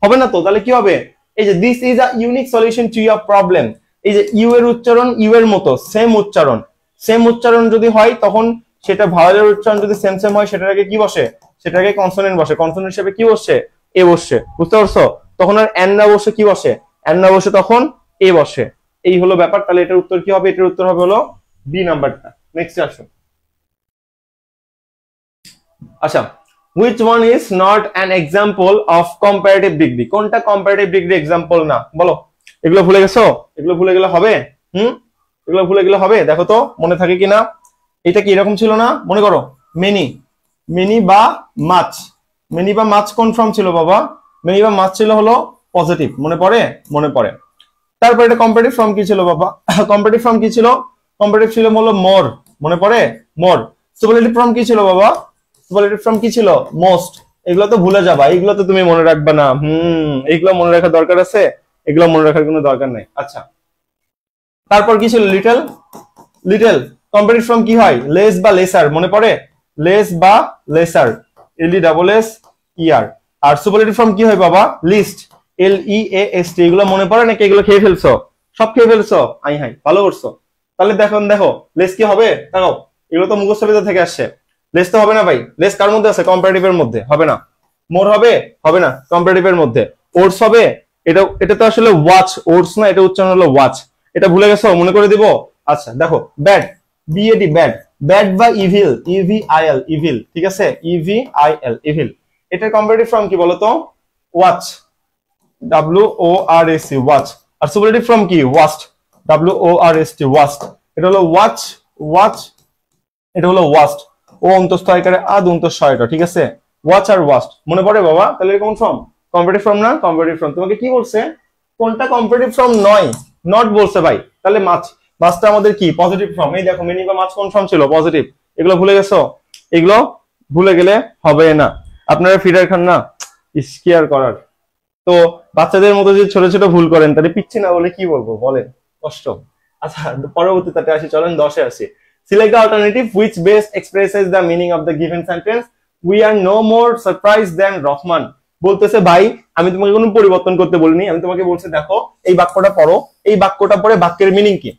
হবে না তো, তাহলে কি হবে? এই যে this is a unique solution to your problem, এই যে ইউ এর উচ্চারণ ইউ এর মতো সেম উচ্চারণ, সেম উচ্চারণ যদি হয় তখন সেটা ভাওয়েলের উচ্চারণ যদি সেম সেম হয় সেটার আগে কি বসে? সেটার আগে কনসোনেন্ট বসে, কনসোনেন্ট হিসেবে কি বসে? এ বসে, বুঝতে পারছো? তখন আর এন না বসে কি বসে? এন না বসে তখন এ বসে। এই হলো ব্যাপার। তাহলে এটার উত্তর কি হবে? এটার উত্তর হবে হলো বি নাম্বারটা। নেক্সট আসো। আচ্ছা, which one is not an example of comparative degree? কোনটা comparative degree এক্সাম্পল না? বলো। এগুলো ভুলে গেছো? এগুলো ভুলে গেলে হবে? এগুলো ভুলে গেলে হবে? দেখো তো মনে থাকে কিনা। এটা কি এরকম ছিল না? মনে করো, মেনি, মেনি বা মাছ, মেনি বা মাছ কোন ফর্ম ছিল বাবা? মেনি বা মাছ ছিল হলো পজিটিভ, মনে পড়ে? মনে পড়ে। তারপর এটা কম্পারেটিভ ফর্ম কি ছিল বাবা? কম্পারেটিভ ফর্ম কি ছিল? কম্পারেটিভ ছিল হলো মোর, মনে পড়ে? মোর। সুপারলেটিভ ফর্ম কি ছিল বাবা? সুপারলেটিভ ফর্ম কি ছিল? মোস্ট। এগুলো তো ভুলে যাবা, এগুলো তো তুমি মনে রাখবা না। এগুলো মনে রাখার দরকার আছে? এগুলো মনে রাখার কোনো দরকার নাই। আচ্ছা, তারপর কি ছিল? Little, little. কম্পারেটিভ ফর্ম কি হয়? লেস বা লেসার, মনে পড়ে? লেস বা লেসার, এল ই ডাবল এস ই আর। আর সুপারলেটিভ ফর্ম কি হয় বাবা? লিস্ট, LEAST, এগুলো মনে পড়ে নাকি? এগুলো খেয়ে ফেলছো? সব খেয়ে ফেলছো? আই হাই, ভালো করছো। তাহলে দেখো লেস কি হবে? দেখো এগুলো তো মুখস্থ বিদ্যা থেকে আসছে। লেস তো হবে না ভাই। লেস কার মধ্যে আছে? কম্পারেটিভের মধ্যে। হবে না। মোর হবে? হবে না, কম্পারেটিভের মধ্যে। ওটস হবে? এটা তো আসলে ওয়াচ, ওটস না, এটা উচ্চারণ হলো ওয়াচ। এটা ভুলে গেছো? মনে করে দিব। আচ্ছা দেখো, ব্যাড, BAD, ব্যাড। ব্যাড বা ইভিল, EVIL, ইভিল, ঠিক আছে? EVIL, evil. এটার কম্পারেটিভ ফর্ম কি বলতো? Watch, WORC, watch. আর সুপারলেটিভ ফর্ম কি? Waste, WORST, waste. এটা হলো ওয়াচ, ওয়াচ, এটা হলো ওয়াস্ট। ও অন্তস্থ আকারে আদ অন্তস্থ আয়টা, ঠিক আছে? ওয়াচ আর ওয়াস্ট মনে পড়ে বাবা? তাহলে কোন ফর্ম? কম্পারেটিভ ফর্ম না? Comparative form. তোমাকে কি বলছে? কোনটা কম্পারেটিভ ফর্ম নয়? নট বলছে ভাই। তাহলে মাছটা আমাদের কি? Positive form. এই দেখো মিনি বা মাছ কোন ফর্ম ছিল? পজিটিভ। এগুলো ভুলে গেছো? এগুলো ভুলে গেলে হবে না। আপনারা ফিডার খান না, স্কেয়ার করার। তো বাচ্চাদের মতো যদি ছোট ছোট ভুল করেন তাহলে পিচ্ছি না বলে কি বলবো বলেন? কষ্ট। আচ্ছা পরবর্তীতে আসি, চলেন 10-এ আসি। Select the alternative which best expresses the meaning of the given sentence. We are no more surprised than Rahman. বলতেছে ভাই আমি তোমাকে কোনো পরিবর্তন করতে বলিনি, আমি তোমাকে বলছি দেখো এই বাক্যটা পড়ো, এই বাক্যটা পড়ে বাক্যের মিনিং কি?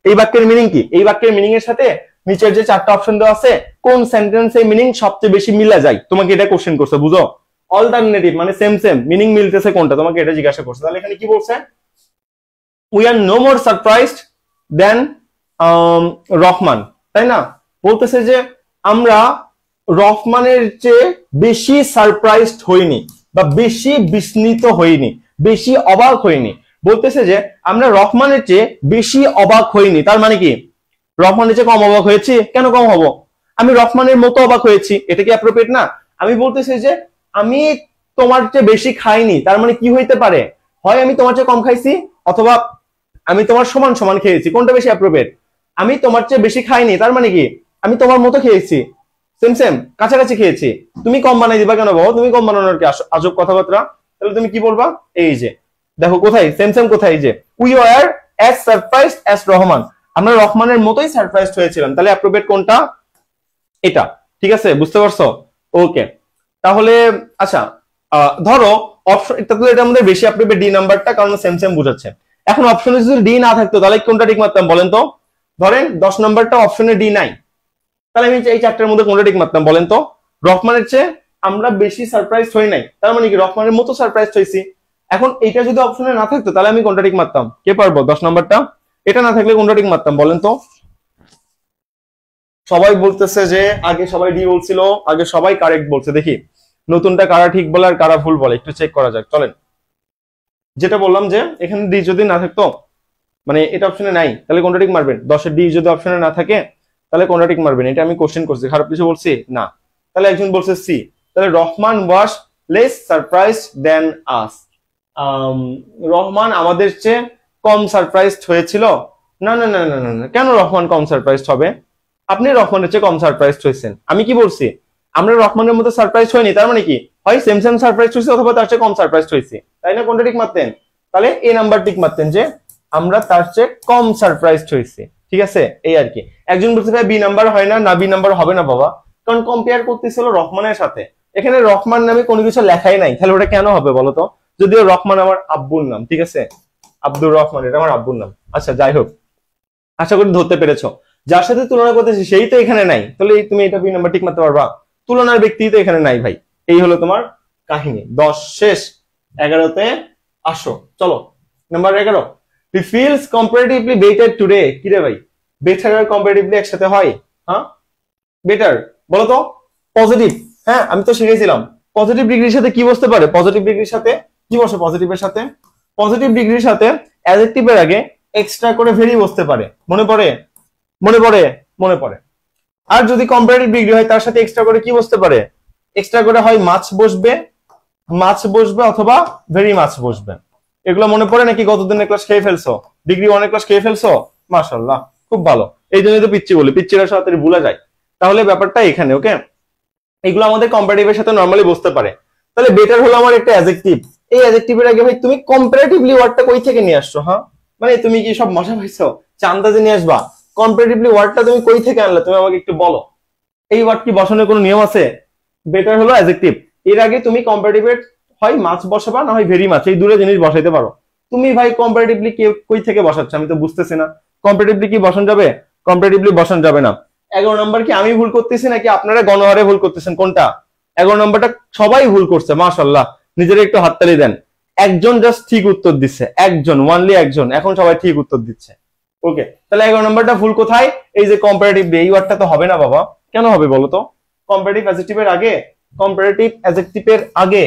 এই বাক্যের মিনিং কি? এই বাক্যের মিনিং এর সাথে নিচের যে 4টা অপশন দেওয়া আছে কোন সেন্টেন্সের মিনিং সবচেয়ে বেশি মিলা যায়, তোমাকে এটা কোশ্চেন করছে, বুঝো? অল্টারনেটিভ মানে সেম মিনিং মিলতেছে কোনটা, তোমাকে এটা জিজ্ঞাসা করছে। তাহলে এখানে কি বলছে? We are no more surprised than Rahman, তাই না? বলতেছে যে আমরা রহমানের চেয়ে বেশি সারপ্রাইজড হইনি বা বেশি বিস্মিত হইনি, বেশি অবাক হইনি। বলতেছে যে আমরা রহমানের চেয়ে বেশি অবাক হইনি। তার মানে কি? রহমানের চেয়ে কম অবাক হয়েছি। কেন কম হব? আমি রহমানের মতো অবাক হয়েছি। এটা কি অ্যাপ্রোপ্রিয়েট না? আমি বলতেছি যে আমি তোমার চেয়ে বেশি খাইনি। তার মানে কি হইতে পারে? হয় আমি তোমার চেয়ে কম খাইছি অথবা আমি তোমার সমান সমান খেয়েছি। কোনটা বেশি অ্যাপ্রোপ্রিয়েট? আমি তোমার চেয়ে বেশি খাইনি, তার মানে কি আমি তোমার মতো খেয়েছি, সেম কাছাকাছি খেয়েছি। তুমি কম বানাই দিবা কেন বাবা? তুমি কম বানানোর কি আজব কথাবার্তা? তাহলে তুমি কি বলবা? এই যে দেখো কোথায় সেম কোথায়, যে we were as surprised as Rahman, আমরা রহমানের মতোই সারপ্রাইজড হয়েছিলাম। তাহলে অ্যাপ্রোপ্রিয়েট কোনটা? এটা, ঠিক আছে? বুঝতে পারছো? ওকে। তাহলে আচ্ছা ধরো অপশন, এটা আমাদের বেশি অ্যাপ্রোপ্রিয়েট ডি নাম্বারটা, কারণ সেম বুঝাচ্ছে। এখন অপশনে যদি ডি না থাকতো তাহলে কোনটা ঠিক মারতাম বলেন তো? ধরেন 10 নাম্বারটা অপশনে ডি নাই, তাহলে আমি এই 4টার মধ্যে কোনটা ঠিক মারতাম বলেন তো? রহমানের চেয়ে আমরা বেশি সারপ্রাইজ হই নাই, তার মানে কি রহমানের মতো সারপ্রাইজ হইছি। এখন এইটা যদি অপশনে না থাকতো তাহলে আমি কোনটা ঠিক মারতাম? কে পারবো? 10 নাম্বারটা। এটা না থাকলে কোনটা ঠিক মারতাম বলেন তো? সবাই বলতেছে যে আগে সবাই ডি বলছিল, আগে সবাই কারেক্ট বলছে। দেখি নতুনটা কারা ঠিক বলে আর কারা ভুল বলে, একটু চেক করা যাক। চলেন, যেটা বললাম যে এখানে ডি যদি না থাকতো, মানে এটা অপশনে নাই, তাহলে কোনটা ঠিক মারবেন? 10-এর ডি যদি অপশনে না থাকে তাহলে কোনটা ঠিক মারবেন? এটা আমি কোশ্চেন করছি, খারাপ কিছু বলছি না। তাহলে একজন বলছে সি। তাহলে রহমান ওয়াজ লেস সারপ্রাইজড দেন আস। রহমান আমাদের চেয়ে কম সারপ্রাইজড হয়েছিল। না না না না না, কেন রহমান কম সারপ্রাইজড হবে? আপনি রহমানের চেয়ে কম সারপ্রাইজড হয়েছেন। আমি কি বলছি? আমরা রহমানের মতো সারপ্রাইজ হয়নি, তার মানে কি হয় সেম সারপ্রাইজ হয়েছে অথবা তার চেয়ে কম সারপ্রাইজ হয়েছে, তাই না? কোনটা ঠিক মারতেন? তাহলে এ নাম্বার ঠিক মারতেন, যে আমরা তার চেয়ে কম সারপ্রাইজড হয়েছি, ঠিক আছে? এই আর কি। একজন বলতে ভাই বি নাম্বার হয় না, না বি নাম্বার হবে না বাবা, কারণ কম্পেয়ার করতেছিল রহমানের সাথে। এখানে রহমান নামে কোনো কিছু লেখাই নাই, তাহলে ওটা কেন হবে বলতো? যদিও রহমান আমার আব্বুর নাম, ঠিক আছে? আব্দুর রহমান, এটা আমার আব্বুর নাম। আচ্ছা যাই হোক, আশা করি ধরতে পেরেছো। যার সাথে তুলনা করতেছি সেই তো এখানে নাই, তাহলে তুমি এটা বি নাম্বার ঠিক মারতে পারবা? তুলনার ব্যক্তি তো এখানে নাই ভাই। এই হলো তোমার কাহিনী। 10 শেষ, 11তে আসো। চলো number 11, he feels comparatively better today. কি রে ভাই, বেটার আর কম্পারেটিভলি একসাথে হয়? হ্যাঁ, বেটার বলো তো? পজিটিভ, হ্যাঁ আমি তো শিখেছিলাম পজিটিভ ডিগ্রির সাথে কি বসতে পারে? পজিটিভ ডিগ্রির সাথে কি বসে? পজিটিভের সাথে, পজিটিভ ডিগ্রির সাথে অ্যাডজেক্টিভের আগে এক্সট্রা করে ভেরি বসতে পারে। মনে পড়ে? মনে পড়ে? মনে পড়ে। আর যদি কম্পারেটিভ ডিগ্রি হয় তার সাথে এক্সট্রা করে কি বসতে পারে? এক্সট্রা করে হয় মাছ বসবে অথবা ভেরি মাছ বসবে। এগুলো মনে পড়ে নাকি? গতদিনের ক্লাস খেয়ে ফেলছো? ডিগ্রি 1 ক্লাস খেয়ে ফেলছো? মাশাআল্লাহ, খুব ভালো। এই জন্যই তো পিচ্ছি বলি, পিচ্ছিরা সাথে ভুলে যায়। তাহলে ব্যাপারটা এখানে, ওকে? এগুলো আমাদের কম্পারেটিভের সাথে নরমালি বসতে পারে। তাহলে বেটার হলো আমার একটা অ্যাডজেক্টিভ। এই অ্যাডজেক্টিভের আগে ভাই তুমি কম্পারেটিভলি ওয়ার্ডটা কই থেকে নিয়ে আসছো? হ্যাঁ, মানে তুমি কি সব মজা পাইছো? চান্দাজে নিয়ে আসবা? কম্পারেটিভলি ওয়ার্ডটা তুমি কই থেকে আনলে? তুমি আমাকে একটু বলো। এই ওয়ার্ড কি বসানোর কোনো নিয়ম আছে? বেটার হলো অ্যাডজেক্টিভ, এর আগে তুমি কম্পারেটিভের হয় মাছ বসাবা না হয় ভেরি মাছ, এই দুটো জিনিস বসাইতে পারো। তুমি ভাই কম্পারেটিভলি কই থেকে বসাচ্ছ আমি তো বুঝতেছি না। কম্পারেটিভলি কি বসানো যাবে? কম্পারেটিভলি বসানো যাবে না। 11 নম্বর কি আমি ভুল করতেছি নাকি আপনারা গণহারে ভুল করতেছেন? কোনটা? 11 নম্বরটা সবাই ভুল করছে, মাশাআল্লাহ, নিজেরা একটু হাততালি দেন। একজন জাস্ট ঠিক উত্তর দিচ্ছে, একজন, ওয়ানলি একজন, এখন সবাই ঠিক উত্তর দিচ্ছে। ওকে, তাহলে 11 নম্বরটা ভুল কোথায়? এই যে কম্পারেটিভলি, এই ওয়ার্ডটা তো হবে না বাবা। কেন হবে বলো তো? কম্পারেটিভ অ্যাডজেক্টিভের আগে, কম্পারেটিভ অ্যাডজেক্টিভের আগে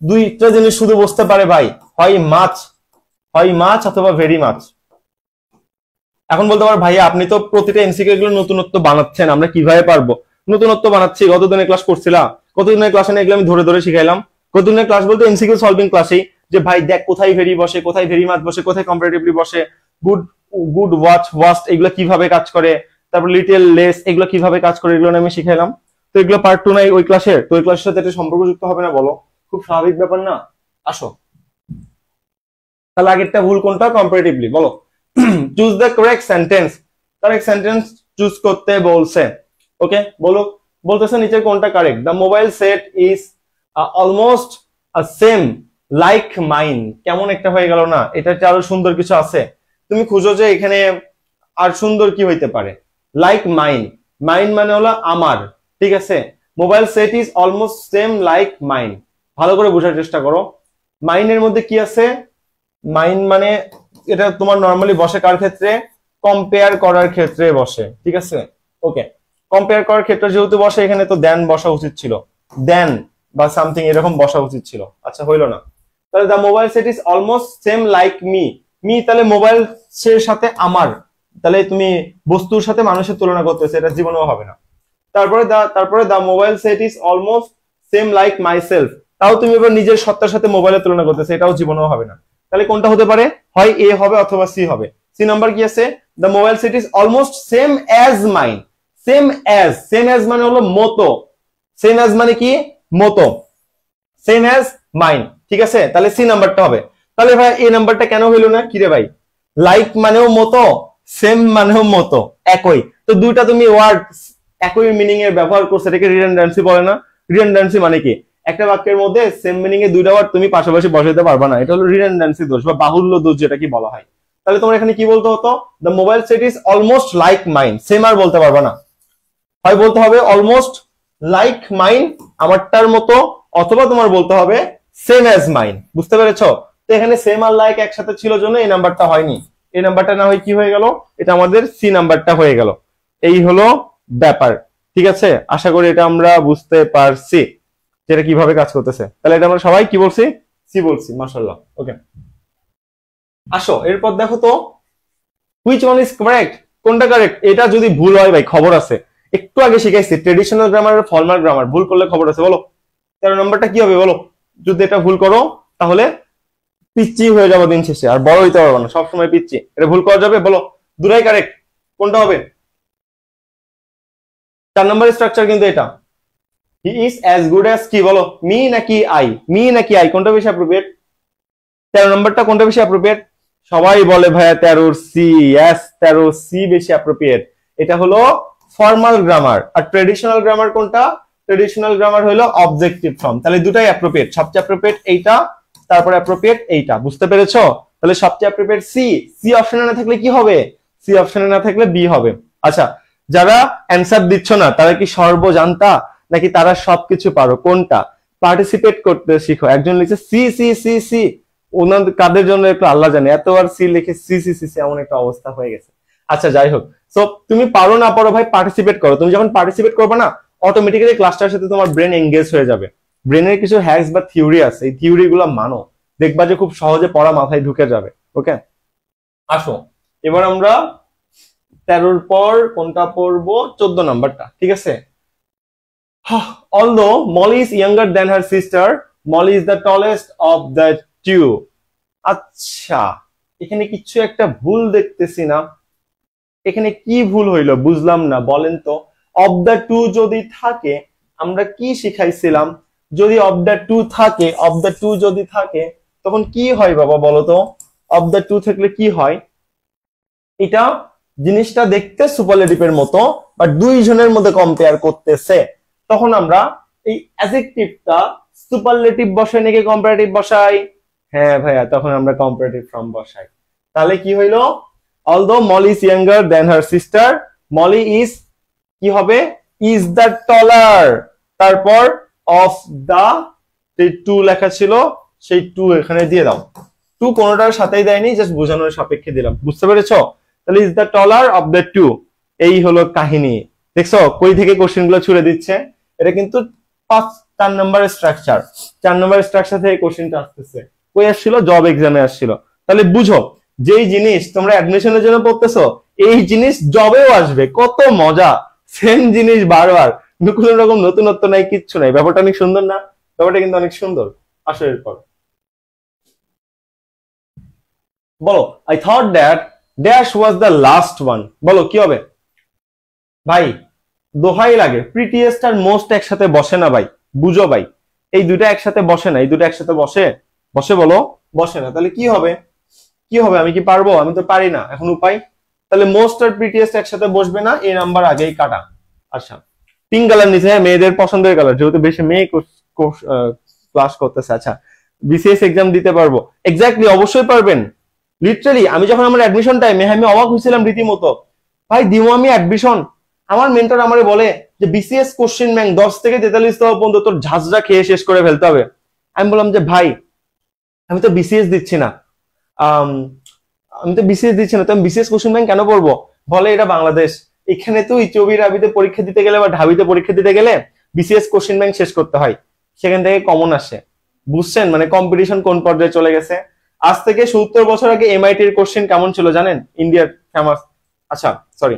দুইটা জিনিস শুধু বসতে পারে ভাই, হয় মাছ অথবা ভেরি মাছ। এখন বলতে পারো ভাইয়া আপনি তো প্রতিটা এমসিকিউ গুলো নতুনত্ব বানাচ্ছেন, আমরা কিভাবে পারবো? নতুনত্ব বানাচ্ছি, কতদিনের ক্লাস করছিলাম? কতদিনের ক্লাসে না এগুলো আমি ধরে ধরে শিখাইলাম। কতদিনের ক্লাস বলতে এমসিকিউ সলভিং ক্লাসেই, যে ভাই দেখ কোথায় ভেরি বসে, কোথায় ভেরি মাছ বসে, কোথায় কম্পারেটিভলি বসে, গুড ওয়াস্ট এগুলো কিভাবে কাজ করে, তারপর লিটল লেস এগুলো কিভাবে কাজ করে, এগুলো আমি শিখাইলাম। তো এগুলো পার্ট 2 নাই ওই ক্লাসের, তো ওই ক্লাসের সাথে এটা সম্পর্কযুক্ত হবে না বলো? খুব স্বাভাবিক ব্যাপার না? আসো, তাহলে আগেরটা ভুল কোনটা? কম্পারেটিভলি। বলো choose the correct sentence. Correct sentence choose করতে বলছে। ওকে, বলো, বলতেছে নিচে কোনটা correct? The mobile set is almost same like mine. কেমন একটা হয়ে গেল না? এটা আরো সুন্দর কিছু আছে, তুমি খুঁজো যে এখানে আর সুন্দর কি হইতে পারে। লাইক মাইন, মাইন মানে হলো আমার, ঠিক আছে? Mobile set is almost same like mine, ভালো করে বোঝার চেষ্টা করো। মাইনের মধ্যে কি আছে? মাইন মানে এটা তোমার নরমালি বসে কার ক্ষেত্রে? কম্পেয়ার করার ক্ষেত্রে বসে, ঠিক আছে? ওকে, কম্পেয়ার করার ক্ষেত্রে যেহেতু বসে, এখানে তো দেন বসা উচিত ছিল, দেন বা সামথিং এরকম বসা উচিত ছিল। আচ্ছা, হইলো না। তাহলে the mobile set is almost same like me, তাহলে মোবাইল সের সাথে আমার, তাহলে তুমি বস্তুর সাথে মানুষের তুলনা করতেছে, এটা জীবনেও হবে না। তারপরে the mobile set is almost same like myself, তাও তুমি এবার নিজের সত্তার সাথে মোবাইলের তুলনা করতেছে, এটাও জীবনেও হবে না। তাহলে কোনটা হতে পারে? হয় এ হবে অথবা সি হবে। সি নাম্বার কি আছে? The mobile set is almost same as mine. Same as মানে হলো মতো, সেম অ্যাজ মানে কি? মতো, সেম অ্যাজ মাইন, ঠিক আছে? তাহলে সি নাম্বারটা হবে। তাহলে ভাই এই নাম্বারটা কেন হইলো না? কিরে ভাই, লাইক মানেও মতো, সেম মানেও মতো, একই, তো দুইটা তুমি ওয়ার্ড একই মিনিং এর ব্যবহার করছো, এটাকে রিডান্ডেন্সি বলে না? রিডান্ডেন্সি মানে কি? একটা বাক্যের মধ্যে সেম মিনিং এ দুইটা ওয়ার্ড তুমি পাশাপাশি বসাইতে পারবা না, এটা হলো রিডান্ডেন্সি দোষ বা বাহুল্য দোষ, যেটা কি বলা হয়। তাহলে তোমার এখানে কি বলতে হতো? The mobile set is almost like mine, same আর বলতে পারবা না, হয় বলতে হবে অলমোস্ট লাইক মাইন, আমারটার মতো, অথবা তোমার বলতে হবে সেম অ্যাজ মাইন। বুঝতে পেরেছো? তো এখানে সেম আর লাইক একসাথে ছিল জন্য এই নাম্বারটা হয়নি। এই নাম্বারটা না হয় কি হয়ে গেল? এটা আমাদের সি নাম্বারটা হয়ে গেল। এই হলো ব্যাপার, ঠিক আছে? আশা করি এটা আমরা বুঝতে পারছি যেটা কিভাবে কাজ করতেছে। তাহলে এটা আমরা সবাই কি বলছি? সি বলছি, মাশাআল্লাহ। ওকে, আসো এরপর দেখো তো হুইচ ওয়ান ইজ কারেক্ট, কোনটা কারেক্ট। এটা যদি ভুল হয় ভাই খবর আছে, একটু আগে শিখাইছি ট্রেডিশনাল গ্রামার আর ফর্মাল গ্রামার, ভুল করলে খবর আছে। বলো 13 নম্বরটা কি হবে? বলো, যদি এটা ভুল করো তাহলে পিচ্ছি হয়ে যাবো দিন শেষে, আর বড় হইতে পারবো না, সবসময় পিচ্ছি। এটা ভুল করা যাবে? বলো, দুটাই কারেক্ট, কোনটা হবে? 4 নম্বর স্ট্রাকচার কিন্তু এটা। হি ইজ অ্যাজ গুড অ্যাজ কি? বলো, মি নাকি আই? মি নাকি আই, কোনটা বেশি অ্যাপ্রোপ্রিয়েট? 13 নম্বরটা কোনটা বেশি অ্যাপ্রোপ্রিয়েট? সবাই বলে ভাইয়া 13 সি। यस, 13 সি বেশি অ্যাপ্রোপ্রিয়েট। এটা হলো ফর্মাল গ্রামার। আর ট্রেডিশনাল গ্রামার কোনটা? ট্রেডিশনাল গ্রামার হলো অবজেক্টিভ ফর্ম। তাহলে দুটাই অ্যাপ্রোপ্রিয়েট, সবচেয়ে অ্যাপ্রোপ্রিয়েট এইটা, তারপর অ্যাপ্রোপ্রিয়েট এইটা। বুঝতে পেরেছো? তাহলে সবচেয়ে অ্যাপ্রোপ্রিয়েট সি। সি অপশনে না থাকলে কি হবে? সি অপশনে না থাকলে বি হবে। আচ্ছা, যারা অ্যানসার দিচ্ছ না তারা কি সর্বজান্তা নাকি তারা সবকিছু পারো? কোনটা? পার্টিসিপেট করতে শিখো। একজন লিখছে সি সি সি সি, ওনাদের কাদের জন্য একটু আল্লাহ জানে, এতবার সি লিখে সি সি সি সি এমন একটা অবস্থা হয়ে গেছে। আচ্ছা যাই হোক, সো তুমি পারো না পারো ভাই পার্টিসিপেট করো। তুমি যখন পার্টিসিপেট করবে না, অটোমেটিক্যালি ক্লাসটার সাথে তোমার ব্রেন এঙ্গেজ হয়ে যাবে। ব্রেনের কিছু হ্যাকস বা থিওরি আছে, এই থিওরি গুলো মানো, দেখবা যে খুব সহজে পড়া মাথায় ঢুকে যাবে। ওকে, আসো এবার আমরা 13 পর কোনটা পড়বো? 14 নাম্বারটা, ঠিক আছে? Although Molly is younger than her sister, Molly is the tallest of the two. আচ্ছা, এখানে কিছু একটা ভুল দেখতেছি না, এখানে কি ভুল হইলো বুঝলাম না, বলেন তো। অফ দ্য টু যদি থাকে, আমরা কি শিখাইছিলাম? যদি অফ দ্য টু থাকে, অফ দ্য টু যদি থাকে তখন কি হয় বাবা বলো তো? অফ দ্য টু থাকলে কি হয়? এটা জিনিসটা দেখতে সুপারলেটিভের মতো, বাট দুইজনের মধ্যে কম্পেয়ার করতেছে, তখন আমরা এই অ্যাডজেক্টিভটা সুপারলেটিভ বসাই নাকি কম্পারেটিভ বসাই? হ্যাঁ ভাইয়া, তখন আমরা কম্পারেটিভ ফর্ম বসাই। তাহলে কি হইলো? Although Molly is younger than her sister, Molly is কি হবে? ইজ দ্য টলার, তারপর অফ দা টু লেখা ছিল, সেই টু এখানে দিয়ে দাও। টু কোনোটার সাথেই দেয়নি, জাস্ট বোঝানোর সাপেক্ষে দিলাম, বুঝতে পেরেছো? তাহলে is the taller of the two, এই হলো কাহিনী। দেখছো কই থেকে কোশ্চেন গুলো ছুড়ে দিচ্ছে? এটা কিন্তু 4 নম্বরের স্ট্রাকচার, 4 নম্বরের স্ট্রাকচার থেকে কোশ্চেনটা আসতেছে। কই আসছিল? জব এক্সামে আসছিল। তাহলে বুঝো, যেই জিনিস তোমরা অ্যাডমিশনের জন্য পড়তেছো, এই জিনিস জবেও আসবে। কত মজা, সেম জিনিস বারবার, কোনো রকম নতুনত্ব নাই, কিচ্ছু নাই। ব্যাপারটা অনেক সুন্দর না? ব্যাপারটা কিন্তু অনেক সুন্দর। আসো এরপর বলো, I thought that dash was the last one. বলো কি হবে ভাই? দোহাই লাগে, প্রিটিয়েস্ট আর মোস্ট একসাথে বসে না ভাই, বুঝো ভাই। এই দুটা একসাথে বসে না, এই দুটো একসাথে বসে? বসে বলো, বসে না। তাহলে কি হবে? কি হবে? আমি কি পারবো? আমি তো পারি না। এখন উপায়, তাহলে মোস্ট আর প্রিটিয়েস্ট একসাথে বসবে না, এই নাম্বার আগেই কাটা। আচ্ছা, পিঙ্ক কালার নিচে, হ্যাঁ মেয়েদের পছন্দের কালার, যেহেতু বেশি মেয়ে ক্লাস করতেছে। আচ্ছা, বিসিএস এক্সাম দিতে পারবো? এক্স্যাক্টলি, অবশ্যই পারবেন। লিটারালি আমি যখন আমার অ্যাডমিশন টাইমে, আমি অবাক হয়েছিলাম রীতিমতো, ভাই দিমো আমি অ্যাডমিশন, আমার মেন্টর আমারে বলে যে বিসিএস কোশ্চেন ব্যাংক 10 থেকে 43 পর্যন্ত তোর ঝাঁঝরা খেয়ে শেষ করে ফেলতে হবে। আমি বললাম যে ভাই আমি তো বিসিএস দিচ্ছি না, আমি তো বিসিএস দিচ্ছি না, তো আমি বিসিএস কোশ্চেন ব্যাংক কেন পড়বো? বলে এটা বাংলাদেশ, এখানে তুই চবি রাবিতে পরীক্ষা দিতে গেলে বা ঢাবিতে পরীক্ষা দিতে গেলে বিসিএস কোশ্চেন ব্যাংক শেষ করতে হয়, সেখান থেকে কমন আসে। বুঝছেন মানে কম্পিটিশন কোন পর্যায়ে চলে গেছে? আজ থেকে 70 বছর আগে এমআইটির কোশ্চেন কেমন ছিল জানেন? ইন্ডিয়ার ফেমাস, আচ্ছা সরি,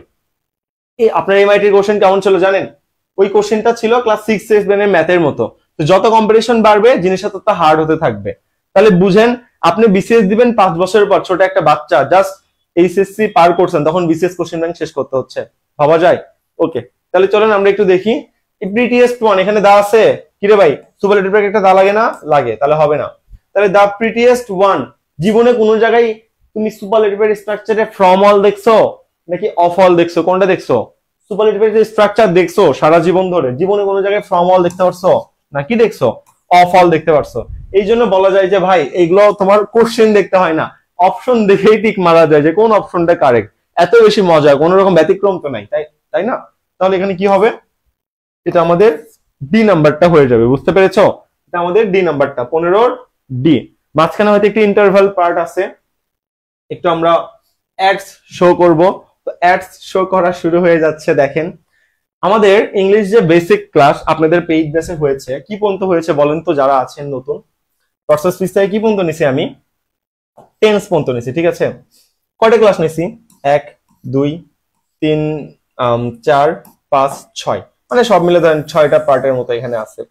আপনার এমআইটির কোশ্চেন কেমন ছিল জানেন? ওই কোশ্চেনটা ছিল ক্লাস 6-7 এর ম্যাথের মতো। তো যত কম্পিটিশন বাড়বে জিনিসটা তত হার্ড হতে থাকবে। তাহলে বুঝেন, আপনি বিসিএস দিবেন 5 বছরের পর, ছোট একটা বাচ্চা জাস্ট এইচএসসি পার করছেন, তখন বিসিএস কোশ্চেন ব্যাংক শেষ করতে হচ্ছে, ভাবা যায়? ওকে, তাহলে চলেন আমরা একটু দেখি। প্রিটিয়েস্ট ওয়ান এখানে দা আছে, কিরে ভাই সুপারলেটিভ ব্র্যাকেট একটা দা লাগে না? লাগে, তাহলে হবে না। তাহলে দা প্রিটিয়েস্ট ওয়ান, জীবনে কোনো জায়গায় তুমি সুপারলেটিভের স্ট্রাকচারে ফ্রম অল দেখছো নাকি অফ অল দেখছো? কোনটা দেখছো? সুপারলেটিভের যে স্ট্রাকচার দেখছো সারা জীবন ধরে, জীবনে কোনো জায়গায় ফ্রম অল দেখতে পারছো নাকি দেখছো অফ অল দেখতে পারছো? এই জন্য বলা যায় যে ভাই এগুলো তোমার কোশ্চেন দেখতে হয় না, অপশন দেখেই টিক মারা যায় যে কোন অপশনটা কারেক্ট। এত বেশি মজা, কোন রকম ব্যতিক্রম তো নাই, তাই না? তাহলে এখানে কি হবে? এটা আমাদের ডি নাম্বারটা হয়ে যাবে, বুঝতে পেরেছো? এটা আমাদের ডি নাম্বারটা, 15 ডি। মাঝখানে হয়তো একটি ইন্টারভাল পার্ট আছে, একটু আমরা অ্যাডস শো করব। তো অ্যাডস শো করা শুরু হয়ে যাচ্ছে। দেখেন আমাদের ইংলিশ যে বেসিক ক্লাস আপনাদের পেইড ব্যাচে হয়েছে, কি পর্যন্ত হয়েছে বলেন তো যারা আছেন নতুন? প্রসেস পৃষ্ঠায় কি পর্যন্ত নিছি? আমি টেন্স পর্যন্ত নিছি, ঠিক আছে? কয়টা ক্লাস নিছি? 1 2 3 4 5 6, মানে সব মিলে ধরেন 6টা পার্টের মতো এখানে আছে।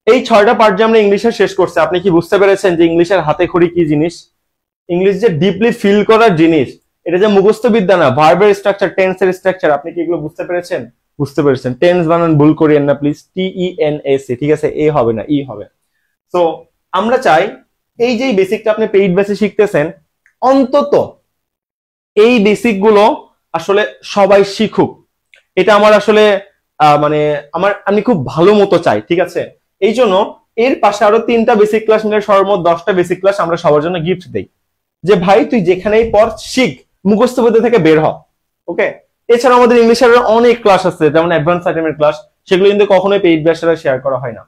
এই 6টা পার্ট যে আমরা ইংলিশে শেষ করছি, আপনি কি বুঝতে পেরেছেন যে ইংলিশের হাতে খড়ি কি জিনিস? ইংলিশ যে ডিপলি ফিল করার জিনিস, এটা যে মুখস্থ বিদ্যা না, ভার্বের স্ট্রাকচার, টেন্সের স্ট্রাকচার, আপনি কি এগুলো বুঝতে পেরেছেন? বুঝতে পেরেছেন। টেন্স বানান ভুল করিয়েন না প্লিজ, TENS, ঠিক আছে? এ হবে না, ই হবে। তো আমরা চাই এই যে বেসিকটা আপনি পেইড বেসে শিখতেছেন, অন্তত এই বেসিক গুলো আসলে সবাই শিখুক। এটা আমার আসলে মানে আমি খুব ভালো মতো চাই, ঠিক আছে? এই জন্য এর পাশে আরো 3টা বেসিক ক্লাস মিলে সর্বমোট 10টা বেসিক ক্লাস আমরা সবার জন্য গিফট দেই, যে ভাই তুই যেখানেই পড় শিখ, মুখস্থ বিদ্যা থেকে বের হ। ওকে, এছাড়া আমাদের ইংলিশের অনেক ক্লাস আছে, যেমন অ্যাডভান্স আইটেমের ক্লাস, সেগুলো কিন্তু কখনোই পেইড ব্যাচে শেয়ার করা হয় না।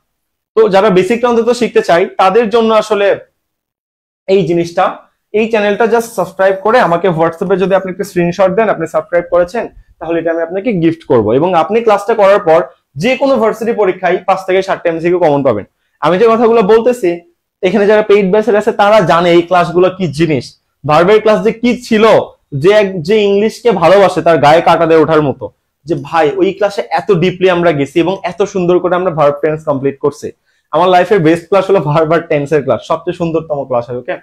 তো যারা বেসিকটা অন্তত শিখতে চাই তাদের জন্য আসলে এই জিনিসটা, এই চ্যানেলটা জাস্ট সাবস্ক্রাইব করে আমাকে হোয়াটসঅ্যাপে যদি আপনি একটা স্ক্রিনশট দেন আপনি সাবস্ক্রাইব করেছেন, তাহলে এটা আমি আপনাকে গিফট করব। এবং আপনি ক্লাসটা করার পর যে কোনো ভার্সিটি পরীক্ষায় 5 থেকে 7টা এমসিকিউ কমন পাবেন। আমি যে কথাগুলো বলতেছি, এখানে যারা পেইড ব্যাচের আছে তারা জানে এই ক্লাসগুলো কি জিনিস, ভার্বের ক্লাস যে কি ছিল, যে ইংলিশকে ভালোবাসে তার গায়ে কাটা দিয়ে ওঠার মতো, যে ভাই ওই ক্লাসে এত ডিপলি আমরা গেছি এবং এত সুন্দর করে আমরা ভার্ব টেন্স কমপ্লিট করছি। আমার লাইফের বেস্ট ক্লাস হলো ভার্ব আর টেন্সের ক্লাস, সবচেয়ে সুন্দরতম ক্লাস হয়। ওকে,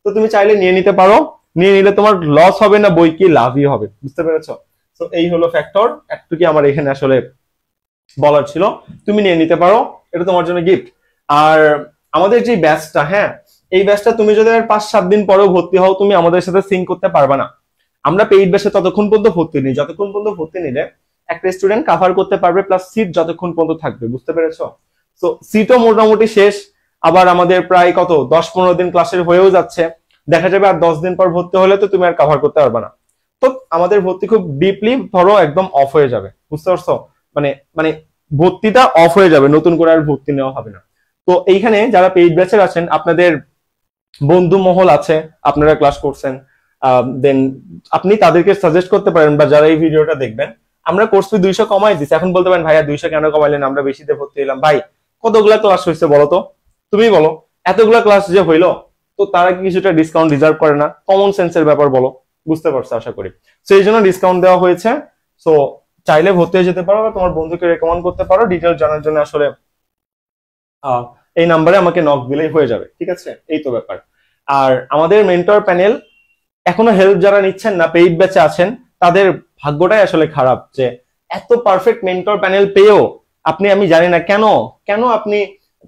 তো তুমি চাইলে নিয়ে নিতে পারো, নিয়ে নিলে তোমার লস হবে না, বই কি লাভই হবে, বুঝতে পেরেছো? তো এই হলো ফ্যাক্টর, একটু কি আমার এখানে আসলে বলার ছিল। তুমি নিয়ে নিতে পারো, এটা তোমার জন্য গিফট। আর আমাদের যে ব্যাচটা, হ্যাঁ এই ব্যাচটা তুমি যদি আর 5-7 দিন পরেও ভর্তি হও, তুমি আমাদের সাথে সিঙ্ক করতে পারবে না। আমরা পেইড ব্যাচে ততক্ষণ পর্যন্ত ভর্তি নিই যতক্ষণ পর্যন্ত ভর্তি নিলে একটা স্টুডেন্ট কভার করতে পারবে, প্লাস সিট যতক্ষণ পর্যন্ত থাকবে, বুঝতে পেরেছো? সো সিটও মোটামুটি শেষ, আবার আমাদের প্রায় কত 10-15 দিন ক্লাসের হয়েও যাচ্ছে, দেখা যাবে আর 10 দিন পর ভর্তি হলে তো তুমি আর কভার করতে পারবে না। তো আমাদের ভর্তি খুব ডিপলি ধরো একদম অফ হয়ে যাবে, বুঝতে পারছো? মানে মানে ভর্তিটা অফ হয়ে যাবে, নতুন করে আর ভর্তি নেওয়া হবে না। তো এইখানে যারা পেইড ব্যাচের আছেন, আপনাদের বন্ধু মহল আছে, আপনারা ক্লাস করছেন, দেন আপনি তাদেরকে সাজেস্ট করতে পারেন, বা যারা এই ভিডিওটা দেখবেন, আমরা কোর্স ফি 200 কমাই দিচ্ছি। এখন বলতে পারেন ভাইয়া 200 কেন কমাইলেন, আমরা বেশিতে ভর্তি হলাম। ভাই কতগুলা ক্লাস হয়েছে বলো তো, তুমি বলো, এতগুলা ক্লাস যে হইলো, তো তারা কি কিছুটা ডিসকাউন্ট ডিজার্ভ করে না? কমন সেন্সের ব্যাপার বলো, বুঝতে পারছো আশা করি। সো এই জন্য ডিসকাউন্ট দেওয়া হয়েছে। সো চাইলে ভর্তি হয়ে যেতে পারো, বা তোমার বন্ধুকে রেকমেন্ড করতে পারো। ডিটেল জানার জন্য আসলে এই নাম্বারে আমাকে নক দিলেই হয়ে যাবে, ঠিক আছে? এই তো ব্যাপার। আর আমাদের মেন্টর প্যানেল এখনো হেল্প যারা নিচ্ছেন না, পেইড ব্যাচে আছেন, তাদের ভাগ্যটাই আসলে খারাপ যে এত পারফেক্ট মেন্টর প্যানেল পেয়েও আপনি, আমি জানি না কেন কেন আপনি